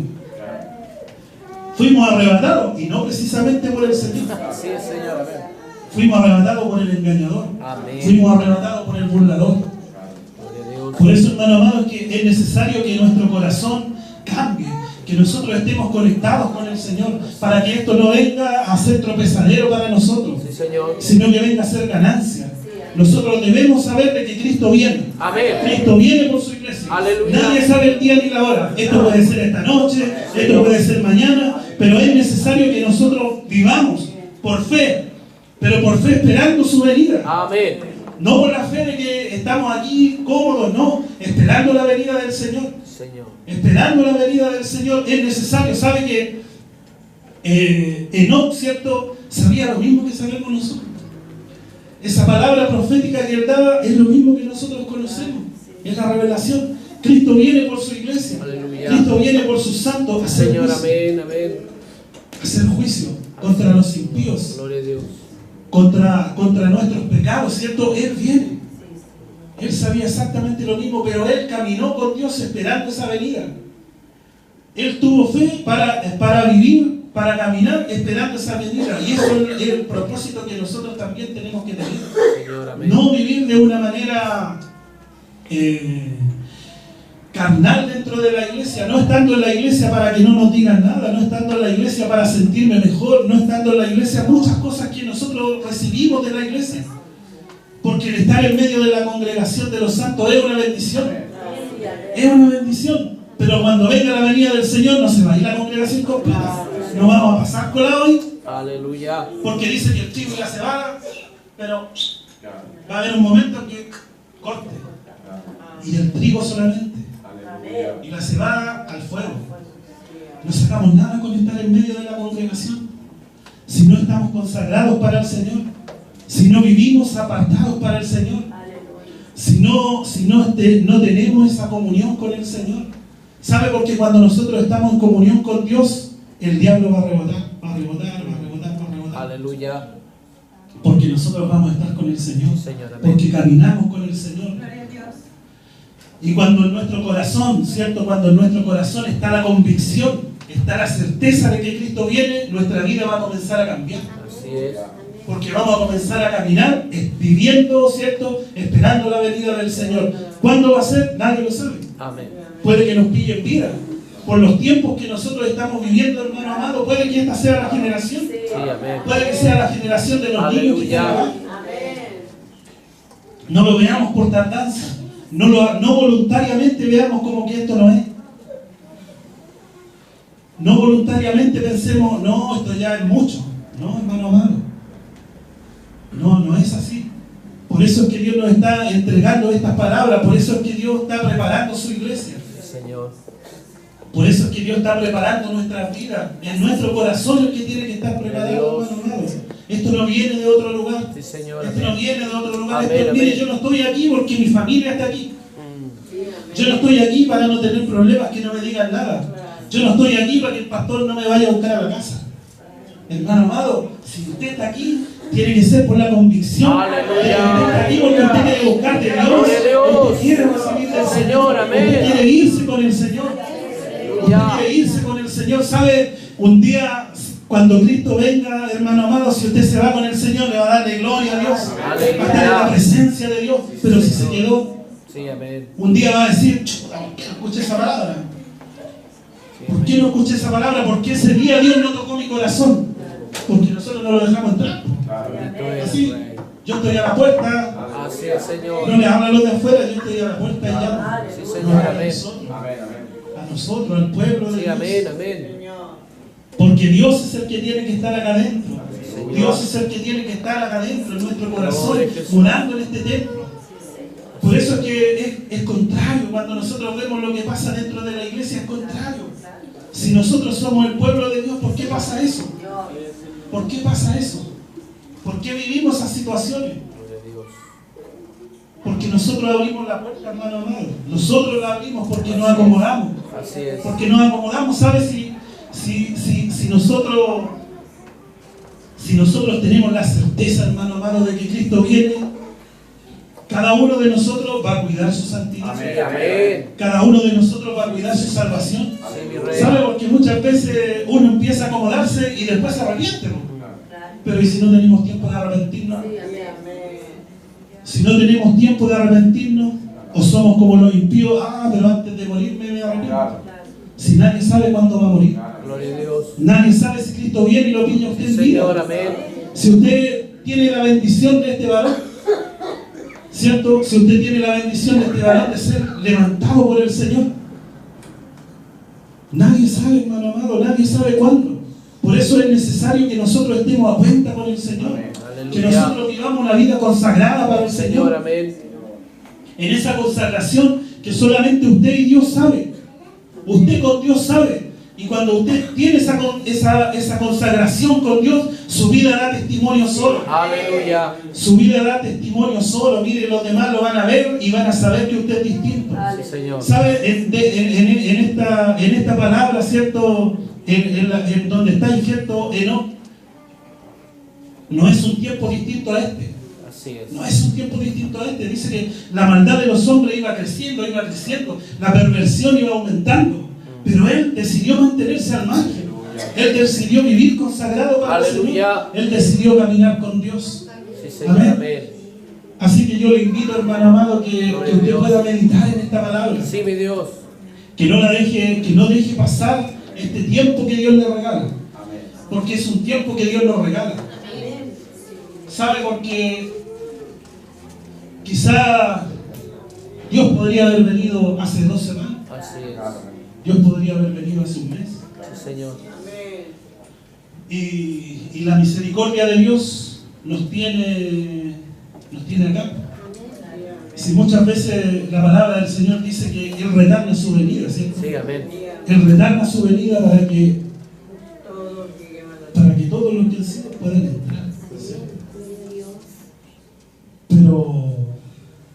Speaker 1: Fuimos arrebatados y no precisamente por el Señor.
Speaker 2: Así es, Señor. Amén.
Speaker 1: Fuimos arrebatados por el engañador.
Speaker 2: Amén.
Speaker 1: Fuimos arrebatados por el burlador.
Speaker 2: Gloria a Dios.
Speaker 1: Por eso, hermano amado, es que es necesario que nuestro corazón cambie, que nosotros estemos conectados con el Señor, para que esto no venga a ser tropezadero para nosotros,
Speaker 2: Sí, Señor.
Speaker 1: sino que venga a ser ganancia. Nosotros debemos saber de que Cristo viene.
Speaker 2: Amén.
Speaker 1: Cristo viene por su iglesia.
Speaker 2: Aleluya.
Speaker 1: Nadie sabe el día ni la hora. Esto puede ser esta noche, esto puede ser mañana, pero es necesario que nosotros vivamos por fe, pero por fe esperando su venida.
Speaker 2: Amén.
Speaker 1: No por la fe de que estamos aquí cómodos, no, esperando la venida del Señor.
Speaker 2: Señor.
Speaker 1: Esperando la venida del Señor es necesario. Sabe que Enoc, ¿cierto? Sabía lo mismo que sabemos nosotros. Esa palabra profética que él daba es lo mismo que nosotros conocemos. Es la revelación. Cristo viene por su iglesia.
Speaker 2: Aleluya.
Speaker 1: Cristo viene por sus santos a hacer
Speaker 2: Señor,
Speaker 1: juicio.
Speaker 2: amén, amén.
Speaker 1: A hacer juicio contra los impíos,
Speaker 2: Gloria a Dios.
Speaker 1: contra nuestros pecados, ¿cierto? Él viene. Él sabía exactamente lo mismo, pero él caminó con Dios esperando esa venida. Él tuvo fe para vivir, para caminar, esperando esa venida. Y eso es el propósito que nosotros también tenemos que tener.
Speaker 2: Señor, amén.
Speaker 1: No vivir de una manera carnal dentro de la iglesia, no estando en la iglesia para que no nos digan nada, no estando en la iglesia para sentirme mejor, no estando en la iglesia, muchas cosas que nosotros recibimos de la iglesia. Porque el estar en medio de la congregación de los santos es una bendición. Es una bendición. Pero cuando venga la venida del Señor no se va a ir la congregación completa. No vamos a pasar colado hoy.
Speaker 2: Aleluya.
Speaker 1: Porque dice que el trigo y la cebada, pero va a haber un momento en que corte. Y el trigo solamente. Y la cebada al fuego. No sacamos nada con estar en medio de la congregación. Si no estamos consagrados para el Señor. Si no vivimos apartados para el Señor. Si no tenemos esa comunión con el Señor. ¿Sabe? Porque cuando nosotros estamos en comunión con Dios, el diablo va a rebotar, va a rebotar, va a rebotar, va a rebotar.
Speaker 2: Aleluya.
Speaker 1: Porque nosotros vamos a estar con el Señor.
Speaker 2: Señor, amén.
Speaker 1: Porque caminamos con el Señor. Y cuando en nuestro corazón, ¿cierto? Cuando en nuestro corazón está la convicción, está la certeza de que Cristo viene, nuestra vida va a comenzar a cambiar.
Speaker 2: Así es.
Speaker 1: Porque vamos a comenzar a caminar viviendo, ¿cierto? Esperando la venida del Señor. ¿Cuándo va a ser? Nadie lo sabe.
Speaker 2: Amén.
Speaker 1: Puede que nos pille en vida. Por los tiempos que nosotros estamos viviendo, hermano amado, puede que esta sea la generación.
Speaker 2: Sí, amén.
Speaker 1: Puede que sea la generación de los niños que están
Speaker 2: Aleluya.
Speaker 1: acá. No lo veamos por tardanza. No voluntariamente veamos como que esto no es. No voluntariamente pensemos, no, esto ya es mucho. No, hermano amado. No es así. Por eso es que Dios nos está entregando estas palabras. Por eso es que Dios está preparando su iglesia.
Speaker 2: Sí, Señor.
Speaker 1: Por eso es que Dios está preparando nuestras vidas. En nuestro corazón es que tiene que estar preparado, hermano amado. Esto no viene de otro lugar.
Speaker 2: Sí, Señor.
Speaker 1: Esto no
Speaker 2: Amén.
Speaker 1: viene de otro lugar.
Speaker 2: Amén,
Speaker 1: Esto, mire,
Speaker 2: amén.
Speaker 1: yo no estoy aquí porque mi familia está aquí.
Speaker 2: Mm.
Speaker 1: Yo no estoy aquí para no tener problemas, que no me digan nada. Yo no estoy aquí para que el pastor no me vaya a buscar a la casa. Hermano amado, si usted está aquí, tiene que ser por la convicción.
Speaker 2: Aleluya.
Speaker 1: Usted está aquí porque usted quiere buscar de Dios.
Speaker 2: Gloria a Dios.
Speaker 1: Usted quiere recibir del
Speaker 2: Señor, amén.
Speaker 1: Usted quiere irse con el Señor. Usted quiere irse con el Señor. ¿Sabe? Un día, cuando Cristo venga, hermano amado, si usted se va con el Señor, le va a darle gloria a Dios. Va a estar en la presencia de Dios. Pero si se quedó,
Speaker 2: Sí, amén.
Speaker 1: un día va a decir, chuta, ¿por qué no escuché esa palabra?
Speaker 2: Sí,
Speaker 1: ¿Por qué no escuché esa palabra? Porque ese día Dios no tocó mi corazón. Porque nosotros no lo dejamos entrar.
Speaker 2: Bendito es,
Speaker 1: Así,
Speaker 2: Rey.
Speaker 1: yo estoy a la puerta.
Speaker 2: Así es, Señor.
Speaker 1: No le hablan a los de afuera, yo estoy a la puerta y llamo.
Speaker 2: Sí,
Speaker 1: No,
Speaker 2: Señor.
Speaker 1: a
Speaker 2: Amén.
Speaker 1: nosotros, a nosotros, al pueblo de
Speaker 2: Sí,
Speaker 1: Dios.
Speaker 2: amén, amén.
Speaker 1: Porque Dios es el que tiene que estar acá adentro.
Speaker 2: Señor.
Speaker 1: Dios es el que tiene que estar acá adentro, en nuestro corazón,
Speaker 2: Gloria a Jesús.
Speaker 1: morando en este templo. Por eso es que es contrario. Cuando nosotros vemos lo que pasa dentro de la iglesia, es contrario. Si nosotros somos el pueblo de Dios, ¿por qué pasa eso? ¿Por qué pasa eso? ¿Por qué vivimos esas situaciones?
Speaker 2: Gloria a Dios.
Speaker 1: Porque nosotros abrimos la puerta, hermano amado. Nosotros la abrimos porque nos acomodamos.
Speaker 2: Así es.
Speaker 1: Porque nos acomodamos, ¿sabes? Si nosotros tenemos la certeza, hermano amado, de que Cristo viene, cada uno de nosotros va a cuidar su santidad.
Speaker 2: Sí, amén.
Speaker 1: Cada uno de nosotros va a cuidar su salvación.
Speaker 2: Sí, mi Rey.
Speaker 1: ¿Sabe? Porque muchas veces uno empieza a acomodarse y después se arrepiente, ¿no? Pero ¿y si no tenemos tiempo de arrepentirnos? Si no tenemos tiempo de arrepentirnos, o somos como los impíos, pero antes de morirme me arrepiento. Si nadie sabe cuándo va a morir.
Speaker 2: Gloria a Dios.
Speaker 1: Nadie sabe si Cristo viene y lo pilla usted en
Speaker 2: Señor,
Speaker 1: vida.
Speaker 2: amén.
Speaker 1: Si usted tiene la bendición de este varón, ¿cierto? Si usted tiene la bendición de este varón de ser levantado por el Señor, nadie sabe, hermano amado, nadie sabe cuándo. Por eso es necesario que nosotros estemos a cuenta con el Señor. Que
Speaker 2: Aleluya.
Speaker 1: nosotros vivamos una vida consagrada para el
Speaker 2: Señor,
Speaker 1: Señor.
Speaker 2: amén.
Speaker 1: En esa consagración que solamente usted y Dios sabe. Usted con Dios sabe Y cuando usted tiene esa consagración con Dios, su vida da testimonio solo.
Speaker 2: Aleluya.
Speaker 1: Su vida da testimonio solo. Mire, los demás lo van a ver y van a saber que usted es distinto.
Speaker 2: Sí, Señor.
Speaker 1: ¿Sabe? En esta palabra, ¿cierto? En donde está injerto Enoc, no es un tiempo distinto a este.
Speaker 2: Así es.
Speaker 1: No es un tiempo distinto a este. Dice que la maldad de los hombres iba creciendo, la perversión iba aumentando. Pero él decidió mantenerse al margen. Él decidió vivir consagrado para el Señor. Él decidió caminar con Dios.
Speaker 2: Sí, Señor.
Speaker 1: Amén.
Speaker 2: Amén.
Speaker 1: Así que yo le invito, hermano amado, que usted pueda meditar en esta palabra.
Speaker 2: Sí, mi Dios.
Speaker 1: Que no deje pasar este tiempo que Dios le regala. Porque es un tiempo que Dios nos regala. ¿Sabe? Porque quizá Dios podría haber venido hace 2 semanas.
Speaker 2: Así es.
Speaker 1: Dios podría haber venido hace un mes.
Speaker 2: Sí, Señor.
Speaker 1: Y la misericordia de Dios nos tiene acá. Si muchas veces la palabra del Señor dice que Él retarda su venida, ¿cierto?
Speaker 2: Sí, amén.
Speaker 1: Él retarda su venida para que todos los que el cielo puedan entrar, ¿cierto? Pero,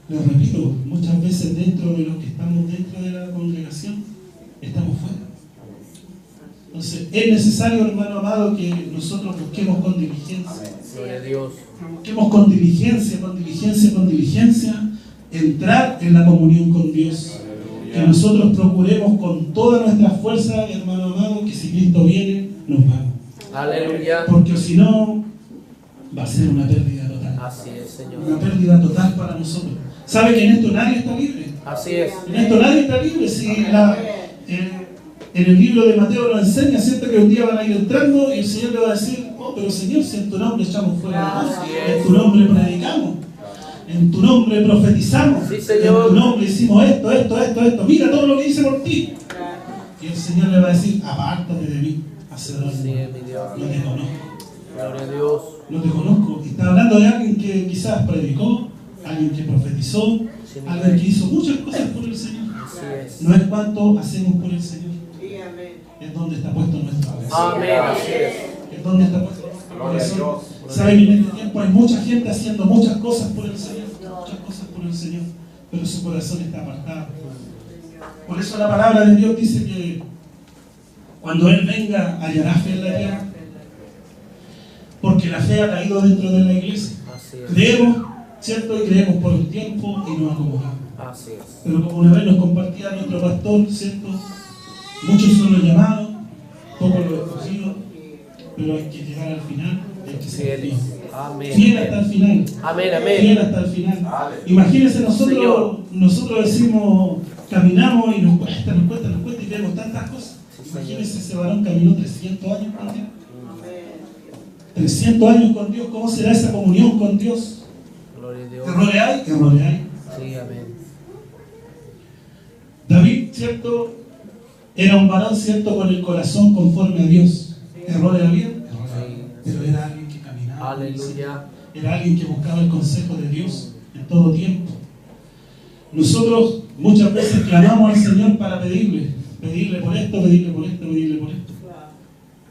Speaker 1: les repito, muchas veces dentro de los que estamos dentro de la congregación, estamos fuera. Entonces, es necesario, hermano amado, que nosotros busquemos con diligencia.
Speaker 2: Gloria a Dios.
Speaker 1: Busquemos con diligencia, entrar en la comunión con Dios. Que nosotros procuremos con toda nuestra fuerza, hermano amado, que si Cristo viene, nos vamos.
Speaker 2: Aleluya.
Speaker 1: Porque si no, va a ser una pérdida total.
Speaker 2: Así es, Señor.
Speaker 1: Una pérdida total para nosotros. ¿Sabe que en esto nadie está libre?
Speaker 2: Así es.
Speaker 1: En esto nadie está libre. Si en el libro de Mateo nos enseña, ¿cierto? Que un día van a ir entrando y el Señor le va a decir: oh, pero Señor, si en tu nombre echamos fuera demonios, en tu nombre predicamos, en tu nombre profetizamos,
Speaker 2: Sí, Señor.
Speaker 1: en tu nombre hicimos esto, mira todo lo que hice por ti. Y el Señor le va a decir: apártate de mí, hacedor.
Speaker 2: Así es, mi Dios.
Speaker 1: No te conozco.
Speaker 2: Gloria a Dios.
Speaker 1: No te conozco. Y está hablando de alguien que quizás predicó, alguien que profetizó, alguien que hizo muchas cosas por el Señor.
Speaker 2: Así es.
Speaker 1: No es cuánto hacemos por el Señor, es donde está puesto nuestro corazón.
Speaker 2: Amén. Así es.
Speaker 1: Es donde está puesto nuestro corazón. Saben que en este tiempo hay mucha gente haciendo muchas cosas por el Señor, pero su corazón está apartado. Por eso la palabra de Dios dice que cuando Él venga, hallará fe en la tierra. Porque la fe ha caído dentro de la iglesia.
Speaker 2: Así es.
Speaker 1: Creemos, ¿cierto? Y creemos por un tiempo y nos acomodamos.
Speaker 2: Así es.
Speaker 1: Pero como una vez nos compartía nuestro pastor, ¿cierto? Muchos son los llamados, pocos los escogidos, pero hay que llegar al final, hay que ser fiel.
Speaker 2: Amén.
Speaker 1: Fiel hasta el final.
Speaker 2: Amén, amén.
Speaker 1: Fiel hasta el final. Imagínense, nosotros decimos, caminamos y nos cuesta y vemos tantas cosas. Imagínense, ese varón caminó 300 años con Dios. 300 años con Dios, ¿cómo será esa comunión con Dios?
Speaker 2: Gloria a Dios.
Speaker 1: ¿Errores hay? Errores hay.
Speaker 2: Sí, amén.
Speaker 1: David, ¿cierto? Era un varón, ¿cierto? Con el corazón conforme a Dios. ¿Errores había? Pero era alguien que caminaba.
Speaker 2: Aleluya.
Speaker 1: Era alguien que buscaba el consejo de Dios en todo tiempo. Nosotros muchas veces clamamos al Señor para pedirle por esto, pedirle por esto.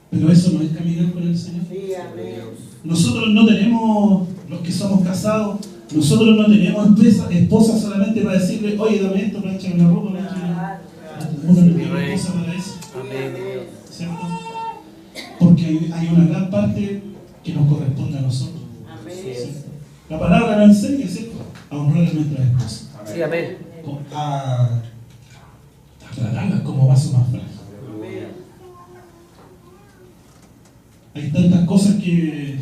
Speaker 1: Pero eso no es caminar con el Señor. Nosotros no tenemos, los que somos casados, nosotros no tenemos esposa solamente para decirle: oye, dame esto, planchame la ropa, uno no tiene esposa para eso.
Speaker 2: Amén.
Speaker 1: ¿Cierto? Porque hay una gran parte que nos corresponde a nosotros. ¿Cierto? La palabra nos enseña, ¿cierto?, a honrar a nuestras esposas.
Speaker 2: Sí, amén.
Speaker 1: A tratarlas como vaso más frágil. Hay tantas cosas que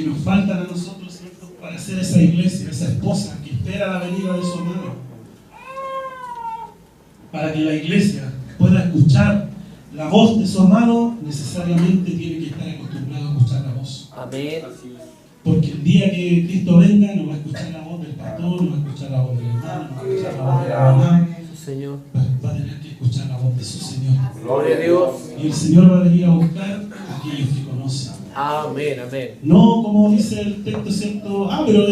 Speaker 1: nos faltan a nosotros, ¿cierto?, para ser esa iglesia, esa esposa que espera la venida de su amado. Para que la iglesia pueda escuchar la voz de su amado, necesariamente tiene que estar acostumbrado a escuchar la voz.
Speaker 2: Amén.
Speaker 1: Porque el día que Cristo venga, no va a escuchar la voz del pastor, no va a escuchar la voz del hermano, no va a escuchar la voz de la mamá.
Speaker 2: Señor.
Speaker 1: Va a tener que escuchar la voz de su Señor.
Speaker 2: Gloria a Dios.
Speaker 1: Y el Señor va a venir a buscar a aquellos que conocen.
Speaker 2: Amén, amén.
Speaker 1: No como dice el texto, ¿cierto? Pero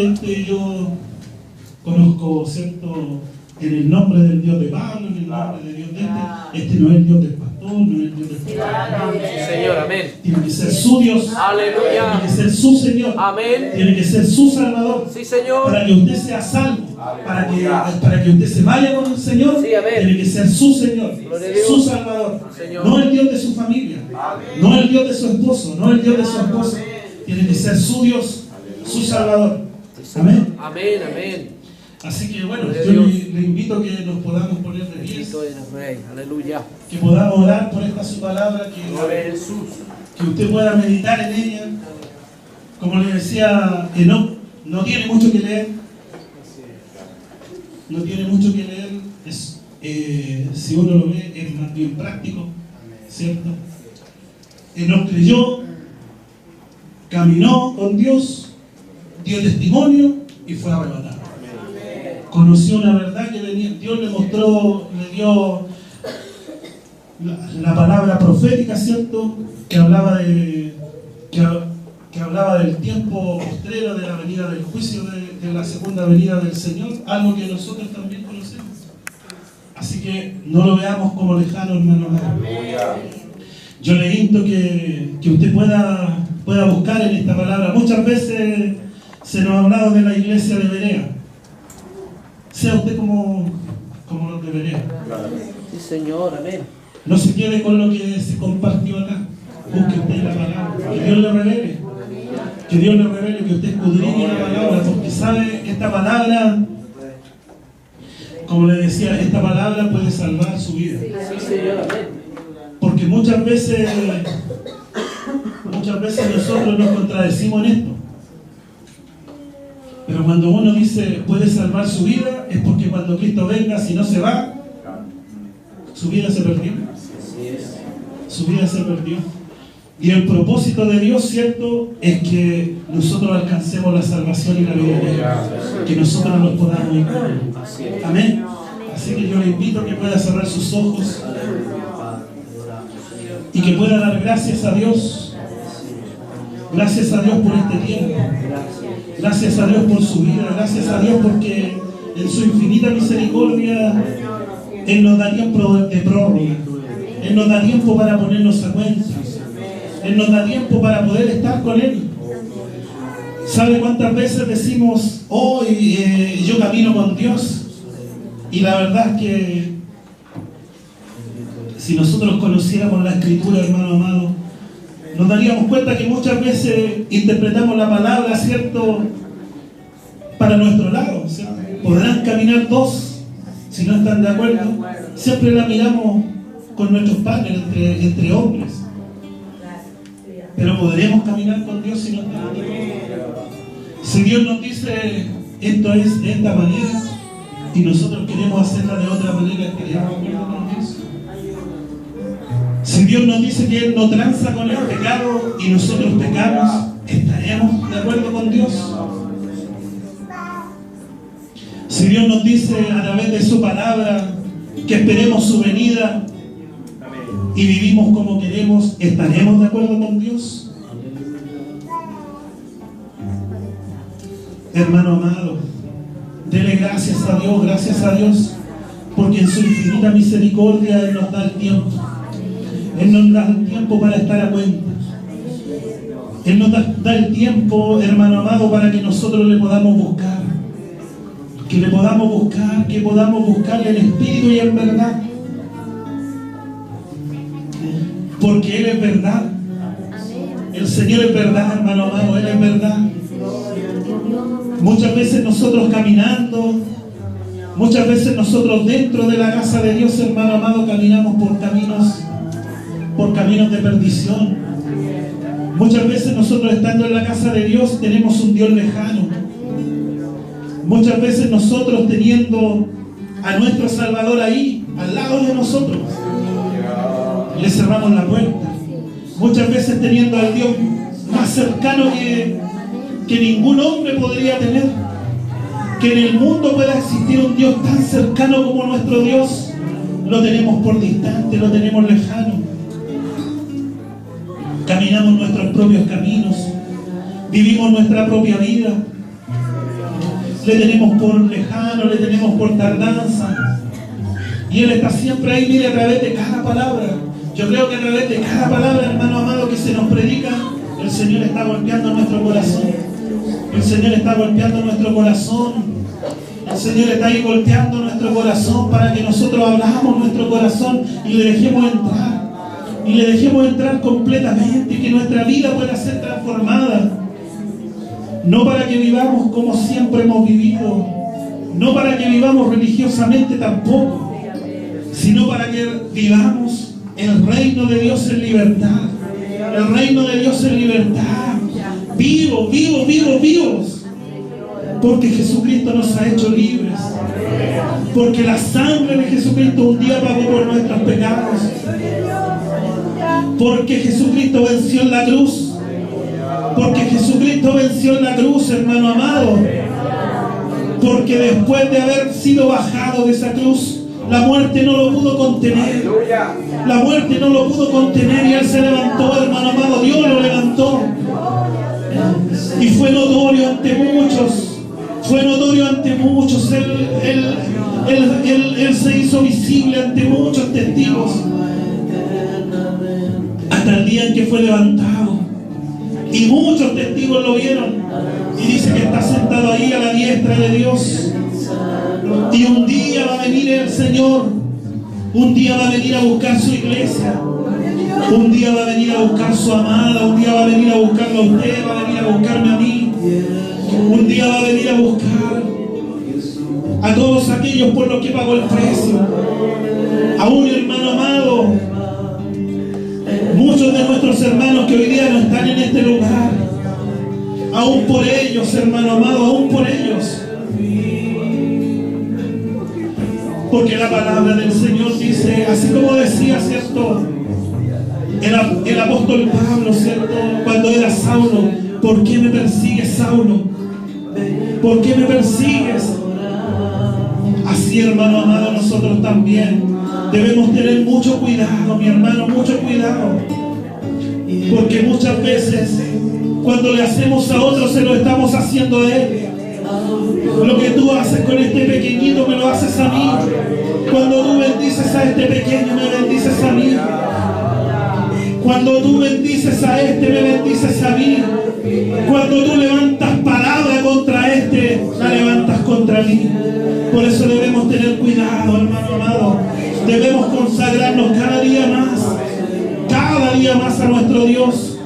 Speaker 1: yo conozco, ¿cierto?, en el nombre del Dios de Pablo, en el nombre de Dios de este no es el Dios del pastor, pastor, no es el Dios del pastor.
Speaker 2: Sí, Señor, amén.
Speaker 1: Tiene que ser su Dios.
Speaker 2: Aleluya.
Speaker 1: Tiene que ser su Señor.
Speaker 2: Amén.
Speaker 1: Tiene que ser su Salvador.
Speaker 2: Sí, Señor.
Speaker 1: Para que usted sea salvo. Para que usted se vaya con el Señor.
Speaker 2: Sí, amén.
Speaker 1: Tiene que ser su Señor.
Speaker 2: Gloria a Dios.
Speaker 1: Su Salvador.
Speaker 2: Señor.
Speaker 1: No el Dios de su familia. No el Dios de su esposo. No el Dios de su esposa. Tiene que ser su Dios. Su Salvador. Amén.
Speaker 2: Amén, amén.
Speaker 1: Así que bueno,
Speaker 2: Gloria a
Speaker 1: yo
Speaker 2: Dios.
Speaker 1: le invito a que nos podamos poner de pie.
Speaker 2: Bendito eres, Rey. Aleluya.
Speaker 1: Que podamos orar por esta su palabra.
Speaker 2: Gloria a Jesús.
Speaker 1: Que usted pueda meditar en ella. Como le decía Enoch, no tiene mucho que leer. No tiene mucho que leer. Si uno lo ve, es más bien práctico, ¿cierto? Enoch creyó, caminó con Dios, dio testimonio y fue arrebatado. Conoció una verdad que venía. Dios le mostró, le dio la palabra profética, ¿cierto? Que hablaba que hablaba del tiempo postrero, de la venida del juicio, de la segunda venida del Señor, algo que nosotros también conocemos. Así que no lo veamos como lejano, hermano. Yo le insto que usted pueda buscar en esta palabra. Muchas veces se nos ha hablado de la iglesia de Berea. Sea usted como los de Berea.
Speaker 2: Sí, Señor, amén.
Speaker 1: No se quede con lo que se compartió acá. Busque usted la palabra. Que Dios le revele. Que Dios le revele, que usted escudriñe la palabra. Porque sabe, esta palabra, como le decía, esta palabra puede salvar su vida.
Speaker 2: Sí, Señor, amén.
Speaker 1: Porque muchas veces nosotros nos contradecimos en esto. Pero cuando uno dice puede salvar su vida, es porque cuando Cristo venga, si no se va, su vida se perdió. Su vida se perdió. Y el propósito de Dios, ¿cierto?, es que nosotros alcancemos la salvación y la vida eterna. Que nosotros nos podamos incluir. Amén. Así que yo le invito a que pueda cerrar sus ojos y que pueda dar gracias a Dios. Gracias a Dios por este tiempo. Gracias a Dios por su vida. Gracias a Dios porque en su infinita misericordia Él nos da tiempo de prórroga. Él nos da tiempo para ponernos a cuenta. Él nos da tiempo para poder estar con Él. ¿Sabe cuántas veces decimos, hoy yo camino con Dios? Y la verdad es que si nosotros conociéramos la Escritura, hermano amado, nos daríamos cuenta que muchas veces interpretamos la palabra, ¿cierto?, para nuestro lado, ¿cierto? Podrán caminar dos si no están de acuerdo. Siempre la miramos con nuestros padres, entre hombres. Pero podremos caminar con Dios si no estamos de acuerdo. Si Dios nos dice esto es de esta manera y nosotros queremos hacerla de otra manera, ¿estaremos de acuerdo con Dios? Si Dios nos dice que Él no tranza con el pecado y nosotros pecamos, ¿estaremos de acuerdo con Dios? Si Dios nos dice a través de su palabra que esperemos su venida y vivimos como queremos, ¿estaremos de acuerdo con Dios? Hermano amado, dele gracias a Dios, porque en su infinita misericordia Él nos da el tiempo. Él nos da el tiempo para estar a cuenta. Él nos da el tiempo, hermano amado, para que nosotros le podamos buscar. Que le podamos buscar, que podamos buscarle en espíritu y en verdad. Porque Él es verdad. El Señor es verdad, hermano amado, Él es verdad. Muchas veces nosotros caminando, muchas veces nosotros dentro de la casa de Dios, hermano amado, caminamos por caminos de perdición. Muchas veces nosotros estando en la casa de Dios tenemos un Dios lejano. Muchas veces nosotros teniendo a nuestro Salvador ahí, al lado de nosotros, le cerramos la puerta. Muchas veces teniendo al Dios más cercano que ningún hombre podría tener. Que en el mundo pueda existir un Dios tan cercano como nuestro Dios, lo tenemos por distante, lo tenemos lejano. Caminamos nuestros propios caminos, vivimos nuestra propia vida, le tenemos por lejano, le tenemos por tardanza, y Él está siempre ahí, mire, a través de cada palabra. Yo creo que a través de cada palabra, hermano amado, que se nos predica, el Señor está golpeando nuestro corazón. El Señor está golpeando nuestro corazón. El Señor está ahí golpeando nuestro corazón para que nosotros abramos nuestro corazón y le dejemos entrar. Y le dejemos entrar completamente y que nuestra vida pueda ser transformada. No para que vivamos como siempre hemos vivido. No para que vivamos religiosamente tampoco. Sino para que vivamos el reino de Dios en libertad. El reino de Dios en libertad. Vivos, vivos, vivos, vivos. Porque Jesucristo nos ha hecho libres. Porque la sangre de Jesucristo un día pagó por nuestros pecados. Porque Jesucristo venció en la cruz. Porque Jesucristo venció en la cruz, hermano amado. Porque después de haber sido bajado de esa cruz, la muerte no lo pudo contener. La muerte no lo pudo contener y Él se levantó, hermano amado. Dios lo levantó. Y fue notorio ante muchos. Fue notorio ante muchos. Él se hizo visible ante muchos testigos. Hasta el día en que fue levantado. Y muchos testigos lo vieron. Y dice que está sentado ahí a la diestra de Dios. Y un día va a venir el Señor. Un día va a venir a buscar su iglesia. Un día va a venir a buscar su amada. Un día va a venir a buscarlo a usted. Va a venir a buscarme a mí. Un día va a venir a buscar a todos aquellos por los que pagó el precio. Aún, hermano amado, muchos de nuestros hermanos que hoy día no están en este lugar, aún por ellos, hermano amado, aún por ellos. Porque la palabra del Señor dice, así como decía, ¿cierto? El apóstol Pablo, ¿cierto? Cuando era Saulo, ¿por qué me persigues, Saulo? ¿Por qué me persigues? Así, hermano amado, nosotros también debemos tener mucho cuidado, mi hermano, mucho cuidado. Porque muchas veces, cuando le hacemos a otros, se lo estamos haciendo a Él. Lo que tú haces con este pequeñito, me lo haces a mí. Cuando tú bendices a este pequeño, me bendices a mí. Cuando tú bendices a este, me bendices a mí. Cuando tú levantas palabra contra este, la levantas contra mí. Por eso debemos tener cuidado, hermano amado. Debemos consagrarnos cada día más a nuestro Dios.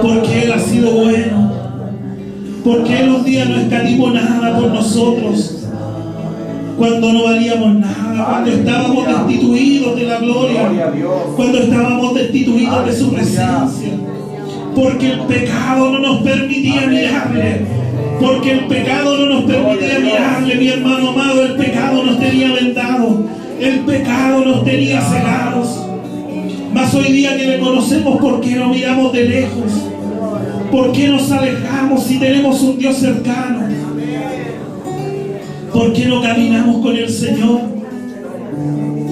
Speaker 1: Porque Él ha sido bueno. Porque Él un día no escatimó nada por nosotros. Cuando no valíamos nada, cuando estábamos destituidos de la gloria, cuando estábamos destituidos de su presencia. Porque el pecado no nos permitía mirarle. Porque el pecado no nos permitía mirarle, mi hermano amado. El pecado nos tenía vendado. El pecado nos tenía cegados. Mas hoy día que le conocemos, ¿por qué no miramos de lejos? ¿Por qué nos alejamos si tenemos un Dios cercano? ¿Por qué no caminamos con el Señor?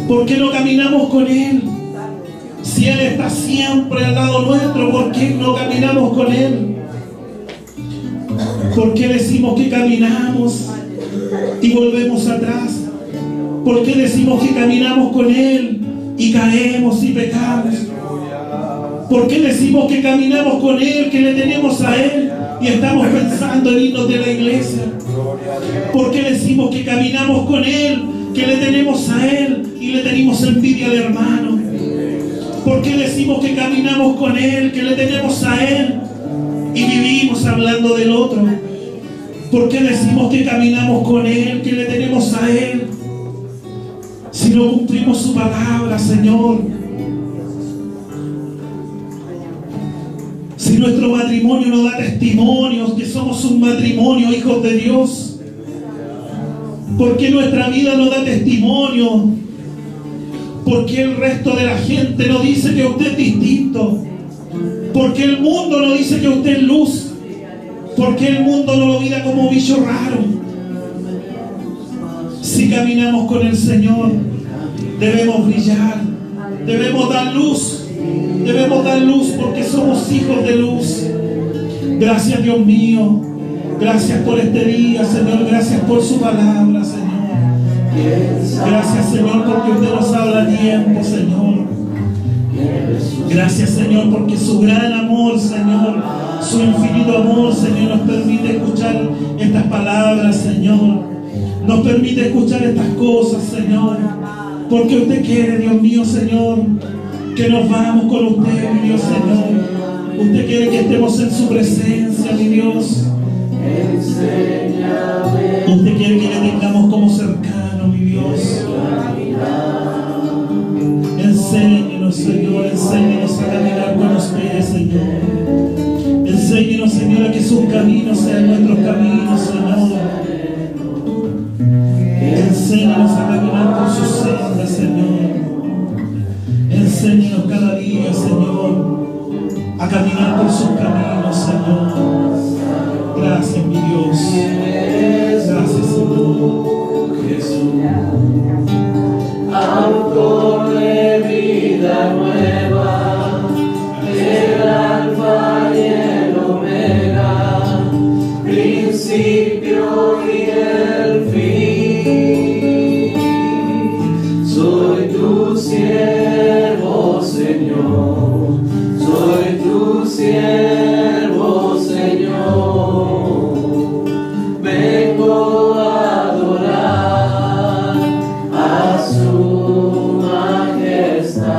Speaker 1: ¿Por qué no caminamos con Él? Si Él está siempre al lado nuestro, ¿por qué no caminamos con Él? ¿Por qué decimos que caminamos y volvemos atrás? ¿Por qué decimos que caminamos con Él y caemos y pecamos? ¿Por qué decimos que caminamos con Él, que le tenemos a Él y estamos pensando en irnos de la iglesia? ¿Por qué decimos que caminamos con Él, que le tenemos a Él y le tenemos envidia al hermano? ¿Por qué decimos que caminamos con Él, que le tenemos a Él y vivimos hablando del otro? ¿Por qué decimos que caminamos con Él, que le tenemos a Él, si no cumplimos su palabra, Señor? Si nuestro matrimonio no da testimonios que somos un matrimonio, hijos de Dios. ¿Por qué nuestra vida no da testimonio? ¿Por qué el resto de la gente no dice que usted es distinto? ¿Por qué el mundo no dice que usted es luz? ¿Por qué el mundo no lo mira como bicho raro? Si caminamos con el Señor, debemos brillar, debemos dar luz. Debemos dar luz porque somos hijos de luz. Gracias, Dios mío. Gracias por este día, Señor. Gracias por su palabra, Señor. Gracias, Señor, porque usted nos habla a tiempo, Señor. Gracias, Señor, porque su gran amor, Señor, su infinito amor, Señor, nos permite escuchar estas palabras, Señor. Nos permite escuchar estas cosas, Señor. Porque usted quiere, Dios mío, Señor, que nos vamos con usted, mi Dios, Señor. Usted quiere que estemos en su presencia, mi Dios. Usted quiere que le tengamos como cercano, mi Dios. Enséñenos, Señor, enséñenos a caminar con usted, Señor. Enséñenos, Señor, a que sus caminos sean nuestros caminos, Señor. Enséñenos a caminar por sus sendas, Señor. Enséñenos cada día, Señor, a caminar por sus caminos, Señor. Gracias, mi Dios. Gracias, Señor.
Speaker 5: Jesús, autor de vida nueva, el alfa y el omega, principio y el fin. Soy tu siervo, Señor, soy tu siervo, Señor. Vengo a adorar a su majestad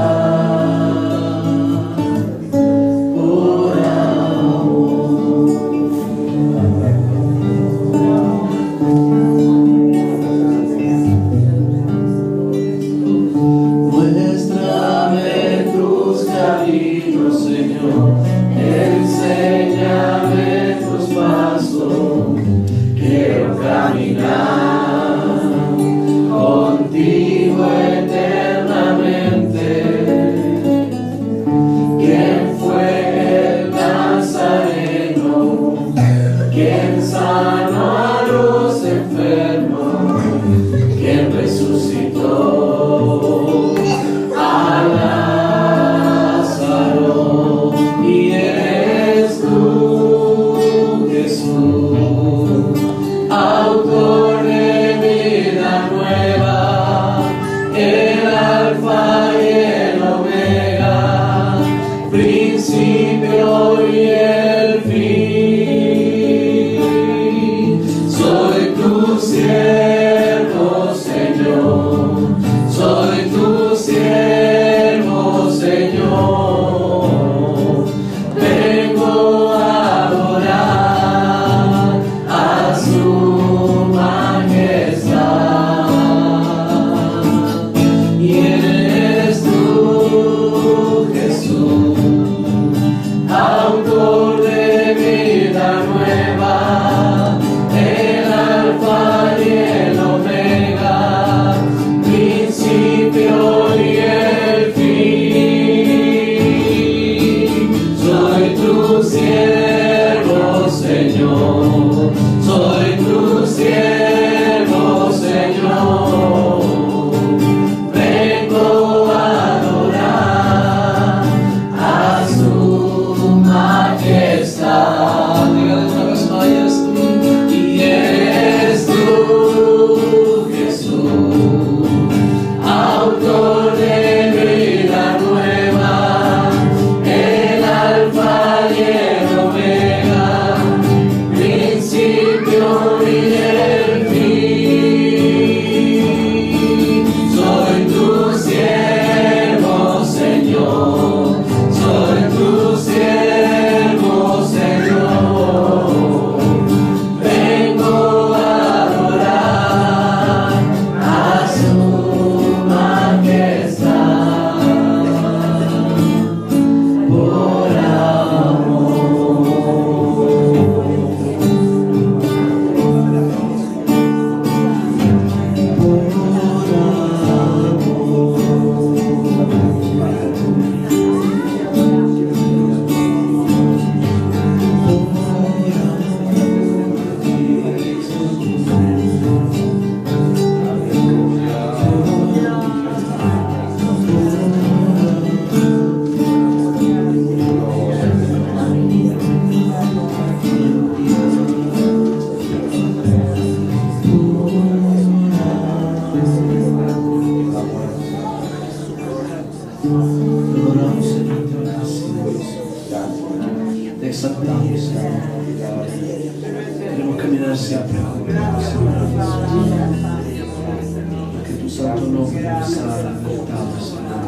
Speaker 5: por Muéstrame tus caminos, Señor, enséñame tus pasos. Quiero caminar contigo eternamente. ¿Quién fue el Nazareno? ¿Quién sanó a los enfermos? ¿Quién resucitó a Lázaro? Y eres tú. exaltamos, Señor. Queremos caminar siempre juntos, Señor Jesús. Que tu santo nombre sea exaltado, Señor.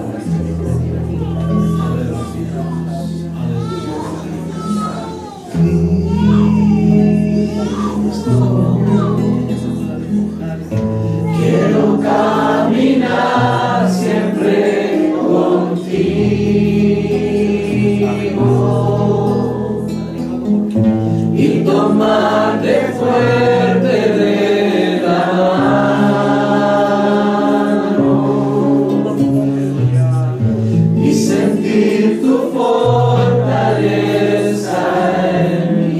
Speaker 5: Aleluya. Quiero caminar siempre contigo y tomarte fuerte de la mano y sentir tu fortaleza en mí.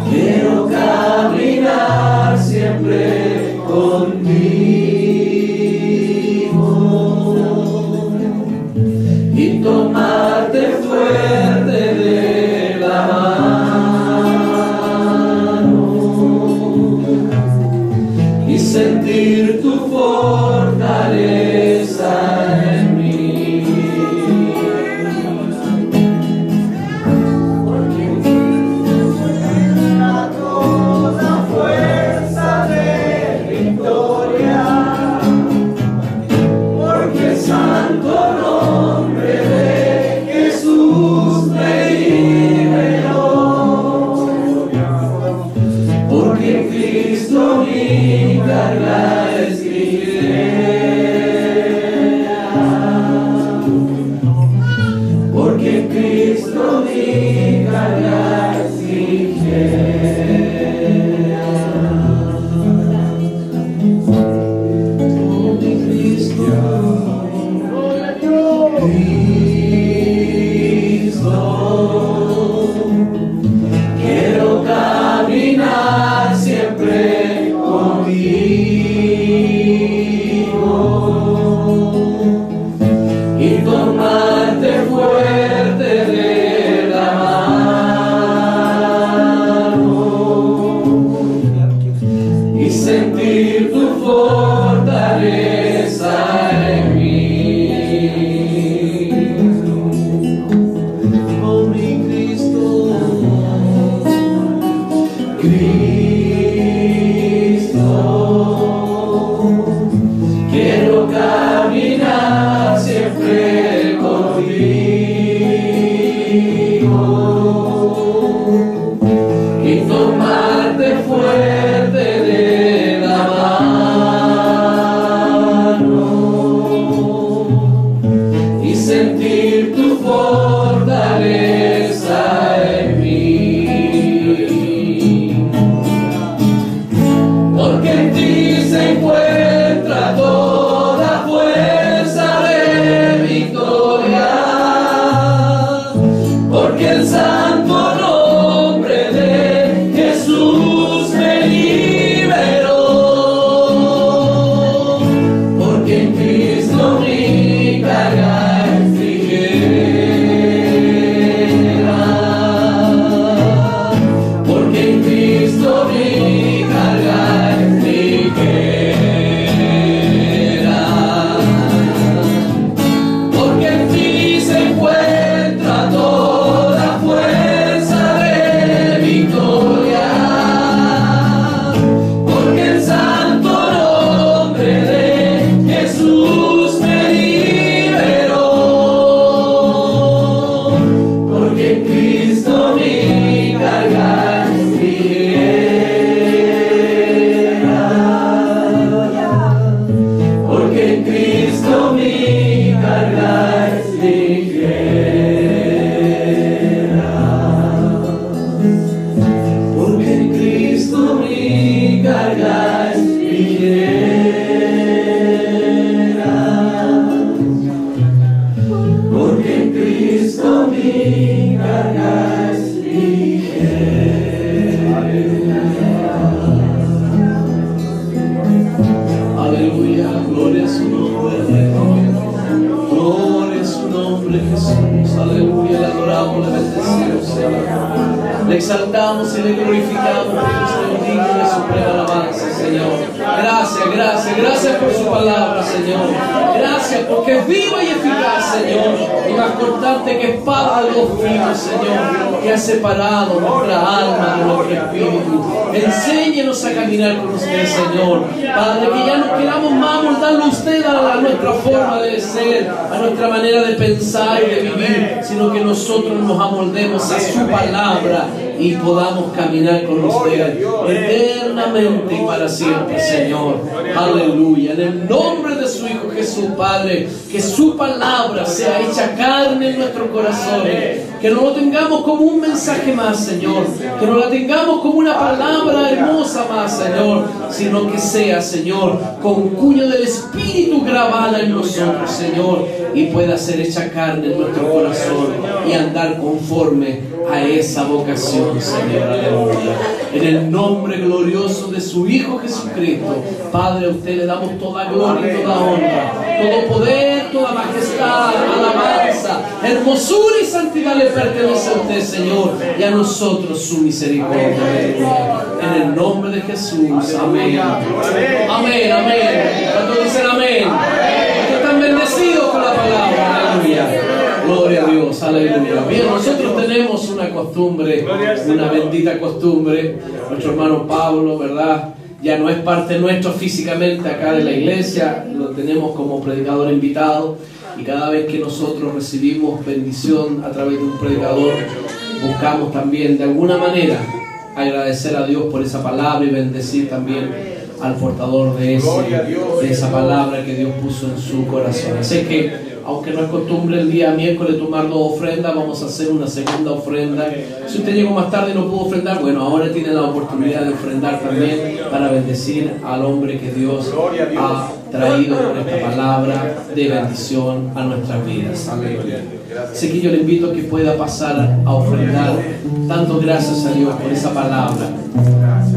Speaker 5: Quiero caminar siempre contigo y tomarte fuerte de la mano y sentir tu fortaleza en mí. Santo nombre de Jesús me liberó, porque en Cristo mi carga es ligera, porque en Cristo mi carga es ligera. Cristo, quiero caminar siempre contigo y tomarte fuerte de la mano y sentir tu fortaleza en mí. Cristo, quiero caminar siempre contigo y tomarte fuerte de la mano y sentir tu fortaleza en mí. Le exaltamos y le glorificamos porque usted es digno de suprema alabanza, Señor. Gracias por su palabra, Señor. Gracias porque es viva y eficaz, Señor, y más cortante que espada de dos filos, Señor, que ha separado nuestra alma de nuestro espíritu. Enséñenos a caminar con usted, Señor. Padre, que ya no queramos más moldarlo a usted a nuestra forma de ser, a nuestra manera de pensar y de vivir, sino que nosotros nos amoldemos a su palabra y podamos caminar con usted eternamente y para siempre, Señor. Aleluya. En el nombre de su Hijo Jesús, Padre, que su palabra sea hecha carne en nuestro corazón, que no lo tengamos como un mensaje más, Señor, que no la tengamos como una palabra hermosa más, Señor, sino que sea, Señor, con cuño del Espíritu grabada en nosotros, Señor, y pueda ser hecha carne en nuestro corazón y andar conforme a esa vocación, Señor. Aleluya. En el nombre glorioso de su Hijo Jesucristo, Padre, a usted le damos toda gloria y toda honra, todo poder, toda majestad, alabanza, hermosura y santidad le pertenece a usted, Señor, y a nosotros su misericordia. Aleluya. En el nombre de Jesús. Amén. Amén, amén. ¿Cuántos dicen amén? ¿Cuántos están bendecidos con la palabra? Aleluya. Gloria a Dios, aleluya. Bien, nosotros tenemos una costumbre, una bendita costumbre. Nuestro hermano Pablo, ¿verdad? Ya no es parte nuestro físicamente acá de la iglesia, lo tenemos como predicador invitado, y cada vez que nosotros recibimos bendición a través de un predicador, buscamos también de alguna manera agradecer a Dios por esa palabra y bendecir también al portador de esa palabra que Dios puso en su corazón. Así que, aunque no es costumbre el día miércoles tomar 2 ofrendas, vamos a hacer una segunda ofrenda. Si usted llegó más tarde y no pudo ofrendar, bueno, ahora tiene la oportunidad de ofrendar también para bendecir al hombre que Dios ha traído con esta palabra de bendición a nuestras vidas. Aleluya. Así que yo le invito a que pueda pasar a ofrendar, dando gracias a Dios por esa palabra.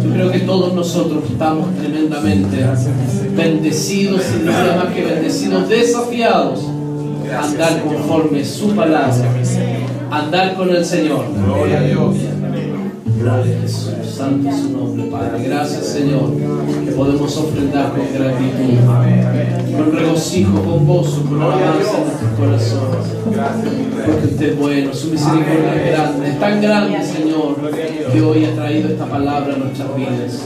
Speaker 5: Yo creo que todos nosotros estamos tremendamente bendecidos, y diría más que bendecidos, desafiados a andar conforme su palabra, andar con el Señor. Gloria a Dios. Gloria a Jesús. Santo es su nombre, Padre. Gracias, Señor, que podemos ofrendar con gratitud, con regocijo, con gozo, con alabanza en nuestros corazones. Porque usted es bueno, su misericordia es grande, es tan grande, Señor, que hoy ha traído esta palabra a nuestras vidas,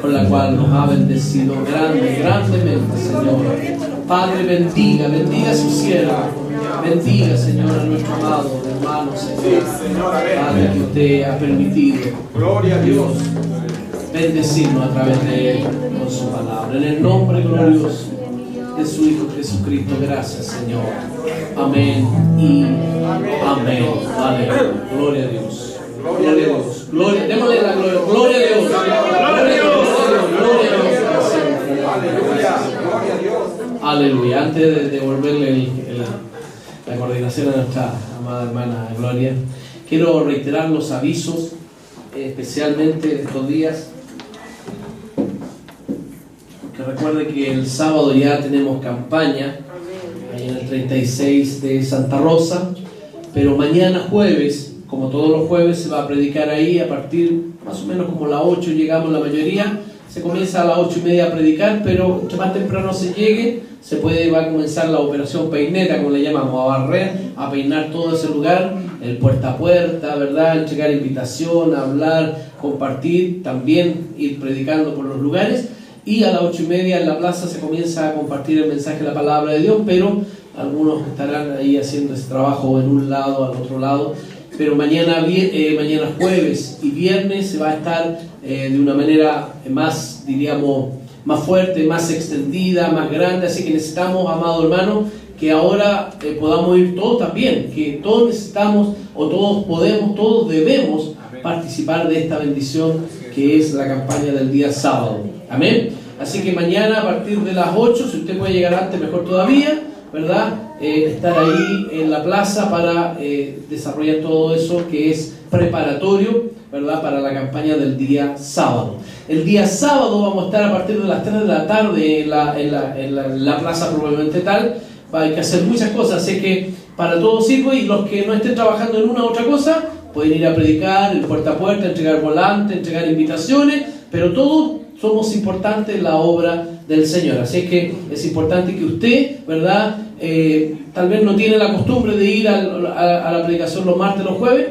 Speaker 5: con la cual nos ha bendecido grandemente, Señor. Padre, bendiga a su sierva. Bendiga, Señor, a nuestro amado hermano, Señor. Padre, que usted ha permitido, Dios, bendecirnos a través de él con su palabra. En el nombre glorioso de su Hijo Jesucristo, gracias, Señor. Amén y amén. Aleluya. Gloria a Dios. Gloria a Dios. Gloria, démosle la gloria. Gloria a Dios. Gloria a Dios. Gloria a Dios. Aleluya. Antes de devolverle la coordinación a nuestra amada hermana Gloria, quiero reiterar los avisos, especialmente de estos días. Que recuerde que el sábado ya tenemos campaña ahí en el 36 de Santa Rosa, pero mañana jueves, como todos los jueves, se va a predicar ahí a partir más o menos como las 8 llegamos la mayoría. Se comienza a las 8:30 a predicar, pero entre más temprano se llegue, va a comenzar la operación peineta, como le llamamos, a barrer, a peinar todo ese lugar, el puerta a puerta, ¿verdad? Entregar invitación, hablar, compartir, también ir predicando por los lugares. Y a las 8:30 en la plaza se comienza a compartir el mensaje de la palabra de Dios, pero algunos estarán ahí haciendo ese trabajo en un lado, al otro lado. Pero mañana jueves y viernes se va a estar de una manera más, diríamos, más fuerte, más extendida, más grande. Así que necesitamos, amado hermano, que ahora podamos ir todos también, que todos necesitamos, o todos podemos, todos debemos participar de esta bendición que es la campaña del día sábado. Amén. Así que mañana a partir de las 8, si usted puede llegar antes, mejor todavía, ¿verdad? Estar ahí en la plaza para desarrollar todo eso que es preparatorio, ¿verdad? Para la campaña del día sábado. El día sábado vamos a estar a partir de las 3 de la tarde en la plaza probablemente tal. Hay que hacer muchas cosas, así que para todos sirve, y los que no estén trabajando en una u otra cosa pueden ir a predicar, el puerta a puerta, entregar volantes, entregar invitaciones, pero todos somos importantes en la obra del Señor. Así que es importante que usted, ¿verdad? Tal vez no tiene la costumbre de ir a la predicación los martes, los jueves.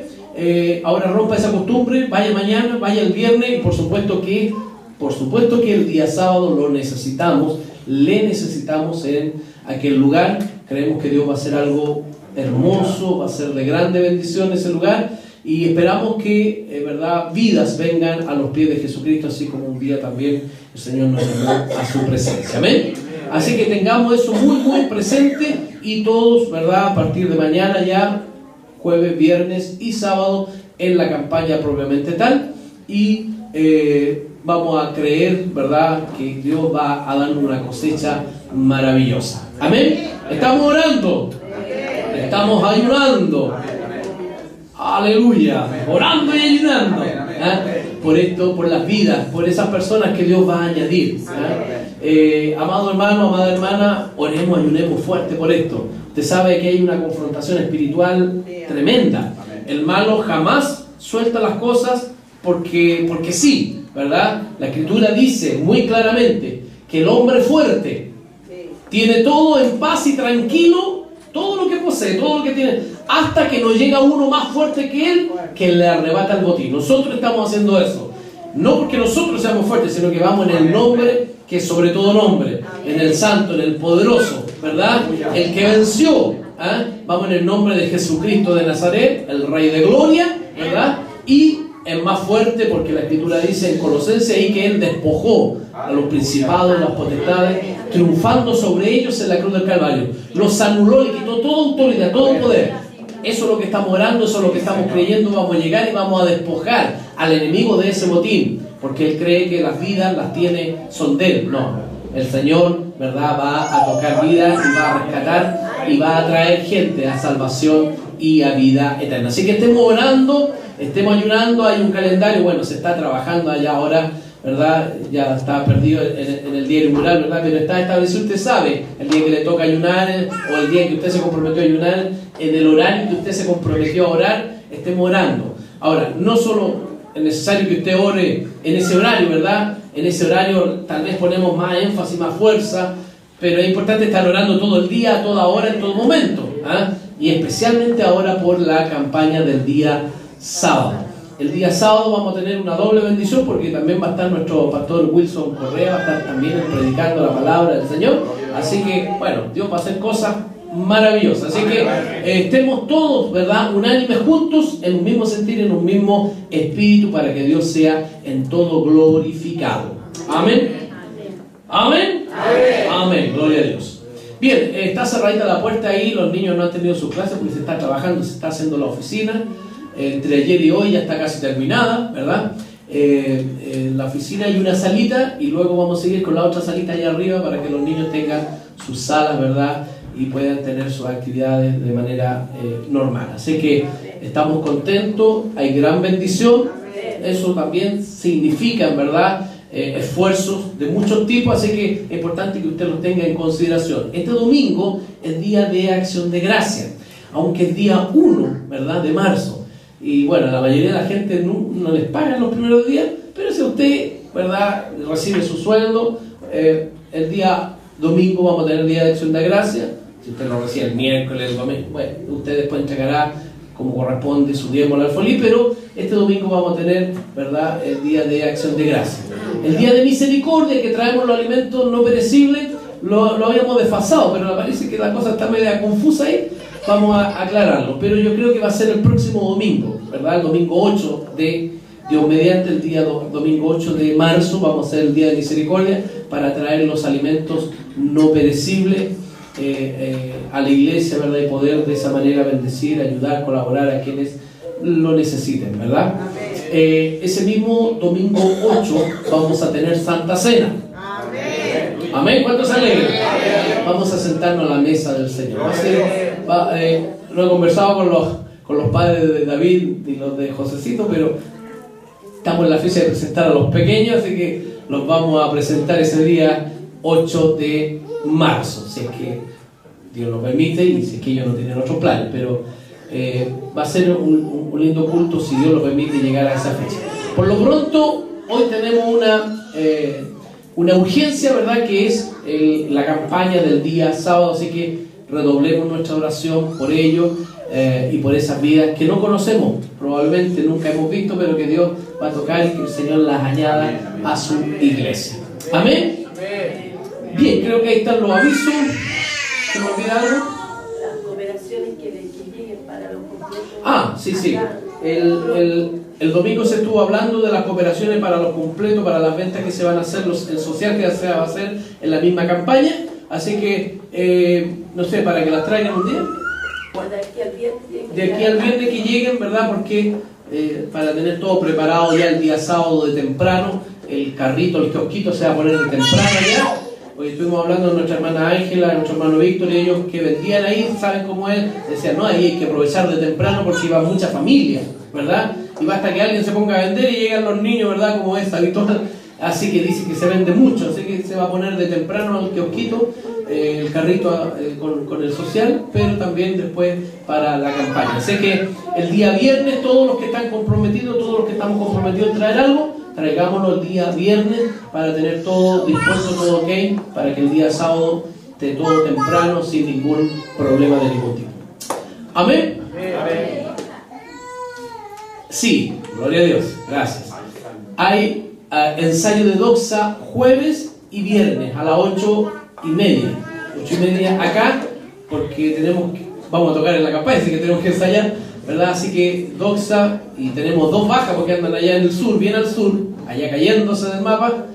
Speaker 5: Ahora rompa esa costumbre, vaya mañana, vaya el viernes, y por supuesto que el día sábado lo necesitamos, le necesitamos en aquel lugar. Creemos que Dios va a hacer algo hermoso, va a ser de grande bendición ese lugar, y esperamos que, ¿verdad?, vidas vengan a los pies de Jesucristo, así como un día también el Señor nos llamó a su presencia. Amén. Así que tengamos eso muy, muy presente, y todos, ¿verdad?, a partir de mañana ya, jueves, viernes y sábado, en la campaña propiamente tal, y vamos a creer, ¿verdad?, que Dios va a darnos una cosecha maravillosa. Amén. Estamos orando, estamos ayunando. Aleluya, orando y ayunando, por esto, por las vidas, por esas personas que Dios va a añadir. Amado hermano, amada hermana, oremos, ayunemos fuerte por esto. Usted sabe que hay una confrontación espiritual tremenda. El malo jamás suelta las cosas porque sí, ¿verdad? La Escritura dice muy claramente que el hombre fuerte tiene todo en paz y tranquilo, todo lo que posee, todo lo que tiene, hasta que no llega uno más fuerte que él, que le arrebata el botín. Nosotros estamos haciendo eso, no porque nosotros seamos fuertes, sino que vamos en el nombre que es sobre todo nombre, en el santo, en el poderoso, ¿verdad? El que venció, vamos en el nombre de Jesucristo de Nazaret, el Rey de Gloria, ¿verdad? Y es más fuerte porque la Escritura dice en Colosenses ahí que Él despojó a los principados, a las potestades, triunfando sobre ellos en la cruz del Calvario. Los anuló, le quitó toda autoridad, todo poder. Eso es lo que estamos orando, eso es lo que estamos creyendo. Vamos a llegar y vamos a despojar al enemigo de ese botín, porque él cree que las vidas las tiene, son de él. No, el Señor, ¿verdad?, va a tocar vidas y va a rescatar y va a traer gente a salvación y a vida eterna. Así que estemos orando, estemos ayunando. Hay un calendario, bueno, se está trabajando allá ahora, ¿verdad? Ya está perdido en el día inaugural, ¿verdad? Pero está establecido, usted sabe, el día que le toca ayunar, o el día que usted se comprometió a ayunar, en el horario que usted se comprometió a orar, estemos orando. Ahora, no solo es necesario que usted ore en ese horario, ¿verdad? En ese horario tal vez ponemos más énfasis, más fuerza, pero es importante estar orando todo el día, a toda hora, en todo momento, y especialmente ahora por la campaña del día sábado. El día sábado vamos a tener una doble bendición, porque también va a estar nuestro pastor Wilson Correa, va a estar también predicando la palabra del Señor. Así que, bueno, Dios va a hacer cosas maravillosas. Así que estemos todos, ¿verdad?, unánimes, juntos, en un mismo sentir, en un mismo espíritu, para que Dios sea en todo glorificado. Amén. Amén. Amén. Gloria a Dios. Bien, está cerradita la puerta ahí, los niños no han tenido sus clases porque se está trabajando, se está haciendo la oficina. Entre ayer y hoy ya está casi terminada, ¿verdad? En la oficina hay una salita, y luego vamos a seguir con la otra salita allá arriba para que los niños tengan sus salas, ¿verdad?, y puedan tener sus actividades de manera normal. Así que estamos contentos, hay gran bendición. Eso también significa, ¿verdad?, esfuerzos de muchos tipos, así que es importante que usted los tenga en consideración. Este domingo es día de acción de gracia, aunque es día 1, ¿verdad?, de marzo. Y bueno, la mayoría de la gente no les pagan los primeros días, pero si usted, ¿verdad?, recibe su sueldo, el día domingo vamos a tener el día de acción de gracia. Si usted lo recibe el miércoles, el domingo, bueno, usted después entregará como corresponde su diezmo al alfolí, pero este domingo vamos a tener, ¿verdad?, el día de acción de gracia. El día de misericordia, que traemos los alimentos no perecibles, lo habíamos desfasado, pero me parece que la cosa está media confusa ahí. Vamos a aclararlo, pero yo creo que va a ser el próximo domingo, ¿verdad? El domingo 8 de Dios mediante, el día domingo 8 de marzo, vamos a hacer el día de misericordia para traer los alimentos no perecibles a la iglesia, ¿verdad? Y poder de esa manera bendecir, ayudar, colaborar a quienes lo necesiten, ¿verdad? Ese mismo domingo 8 vamos a tener Santa Cena. Amén. ¿Cuántos se alegran? Vamos a sentarnos a la mesa del Señor. Lo he conversado con los padres de David y los de Josecito, pero estamos en la fiesta de presentar a los pequeños, así que los vamos a presentar ese día 8 de marzo, si es que Dios lo permite y si es que ellos no tienen otros planes, pero va a ser un lindo culto si Dios lo permite llegar a esa fecha. Por lo pronto, hoy tenemos una urgencia, ¿verdad? Que es la campaña del día sábado, así que redoblemos nuestra oración por ello y por esas vidas que no conocemos, probablemente nunca hemos visto, pero que Dios va a tocar y que el Señor las añada a su iglesia. ¿Amén? Bien, creo que ahí están los avisos. ¿Se me olvida algo?
Speaker 3: Las cooperaciones que lleguen para los completos.
Speaker 5: Ah, sí. El domingo se estuvo hablando de las cooperaciones para los completos, para las ventas que se van a hacer, el social que se va a hacer en la misma campaña. Así que, no sé, para que las traigan un día.
Speaker 3: De aquí al viernes.
Speaker 5: De aquí al viernes que lleguen, ¿verdad? Porque para tener todo preparado ya el día sábado de temprano, el carrito, el kiosquito se va a poner de temprano ya. Hoy estuvimos hablando de nuestra hermana Ángela, de nuestro hermano Víctor, y ellos que vendían ahí, ¿saben cómo es? Decían, no, ahí hay que aprovechar de temprano porque iba mucha familia, ¿verdad? Y basta que alguien se ponga a vender y llegan los niños, ¿verdad? Como es habitual. Así que dice que se vende mucho, así que se va a poner de temprano al kiosquito, el carrito con el social, pero también después para la campaña. Sé que el día viernes todos los que están comprometidos, todos los que estamos comprometidos en traer algo, traigámoslo el día viernes para tener todo dispuesto, todo ok, para que el día sábado esté todo temprano sin ningún problema de ningún tipo. ¿Amén? Amén. Sí, gloria a Dios, gracias. Hay ensayo de doxa jueves y viernes a las 8:30. 8:30 acá, porque vamos a tocar en la campaña, así que tenemos que ensayar, ¿verdad? Así que doxa, y tenemos 2 bajas porque andan allá en el sur, bien al sur, allá cayéndose del mapa,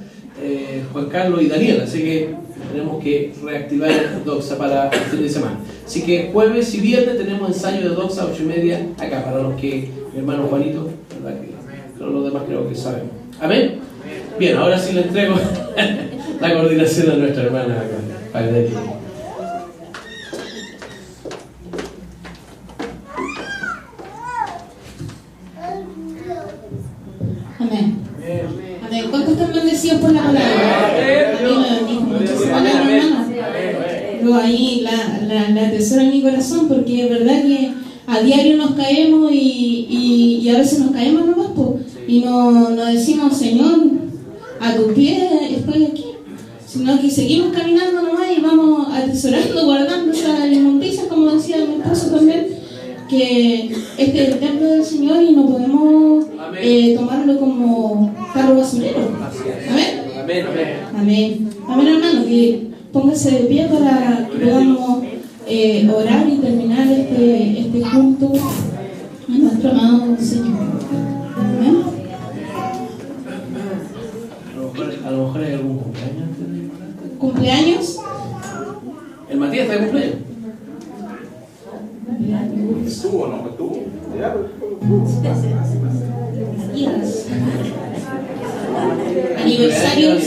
Speaker 5: Juan Carlos y Daniel, así que tenemos que reactivar doxa para el fin de semana. Así que jueves y viernes tenemos ensayo de doxa 8:30 acá, para los que, mi hermano Juanito, ¿verdad? Pero los demás creo que sabemos. ¿Amén? Bien, ahora sí le entrego la coordinación a nuestra hermana acá.
Speaker 6: Amén. Amén. ¿Cuántos están bendecidos por la palabra? Muchas palabras, hermano. Pero ahí la atesoro en mi corazón, porque es verdad que a diario nos caemos y a veces nos caemos nomás, y no decimos, Señor, a tus pies estoy aquí, sino que seguimos caminando nomás y vamos atesorando, guardando esas inmundicias, como decía mi esposo también, que este es el templo del Señor y no podemos tomarlo como carro basurero. Amén.
Speaker 5: Amén.
Speaker 6: Amén. Amén, hermano, que póngase de pie para que podamos orar y terminar este culto a nuestro amado Señor. Amén.
Speaker 5: A lo mejor hay algún cumpleaños.
Speaker 6: ¿Cumpleaños?
Speaker 5: ¿El Matías está de cumpleaños?
Speaker 4: ¿Estuvo o no estuvo?
Speaker 6: Días. Aniversarios.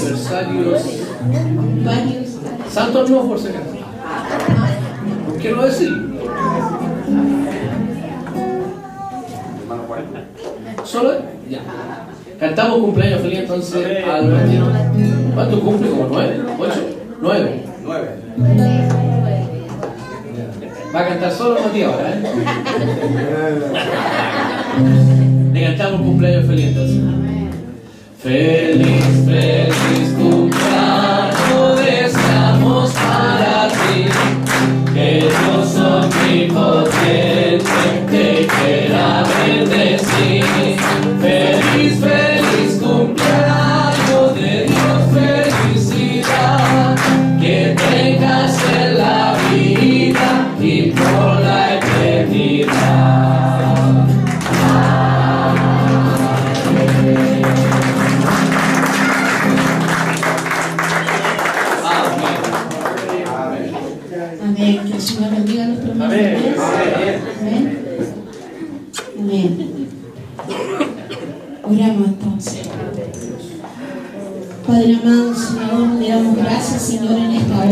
Speaker 6: Varios.
Speaker 5: Santos no, por si acaso. ¿Por qué no decirlo? ¿Solo? Ya. Cantamos cumpleaños feliz entonces al Martino. ¿Cuánto cumple? ¿Como 9? ¿8? 9.
Speaker 4: 9.
Speaker 5: Va a cantar solo Matías ahora, Le cantamos cumpleaños feliz entonces. Feliz, feliz cumpleaños deseamos para ti. Que Dios omnipotente te quiera bendecir. Feliz, feliz cumpleaños, de Dios felicidad. Que tengas en la vida y por la eternidad.
Speaker 6: Amén. Que el Señor bendiga a nuestro hermano. Amén. Amén. Oramos entonces. Padre amado, Señor, le damos gracias, Señor, en esta hora.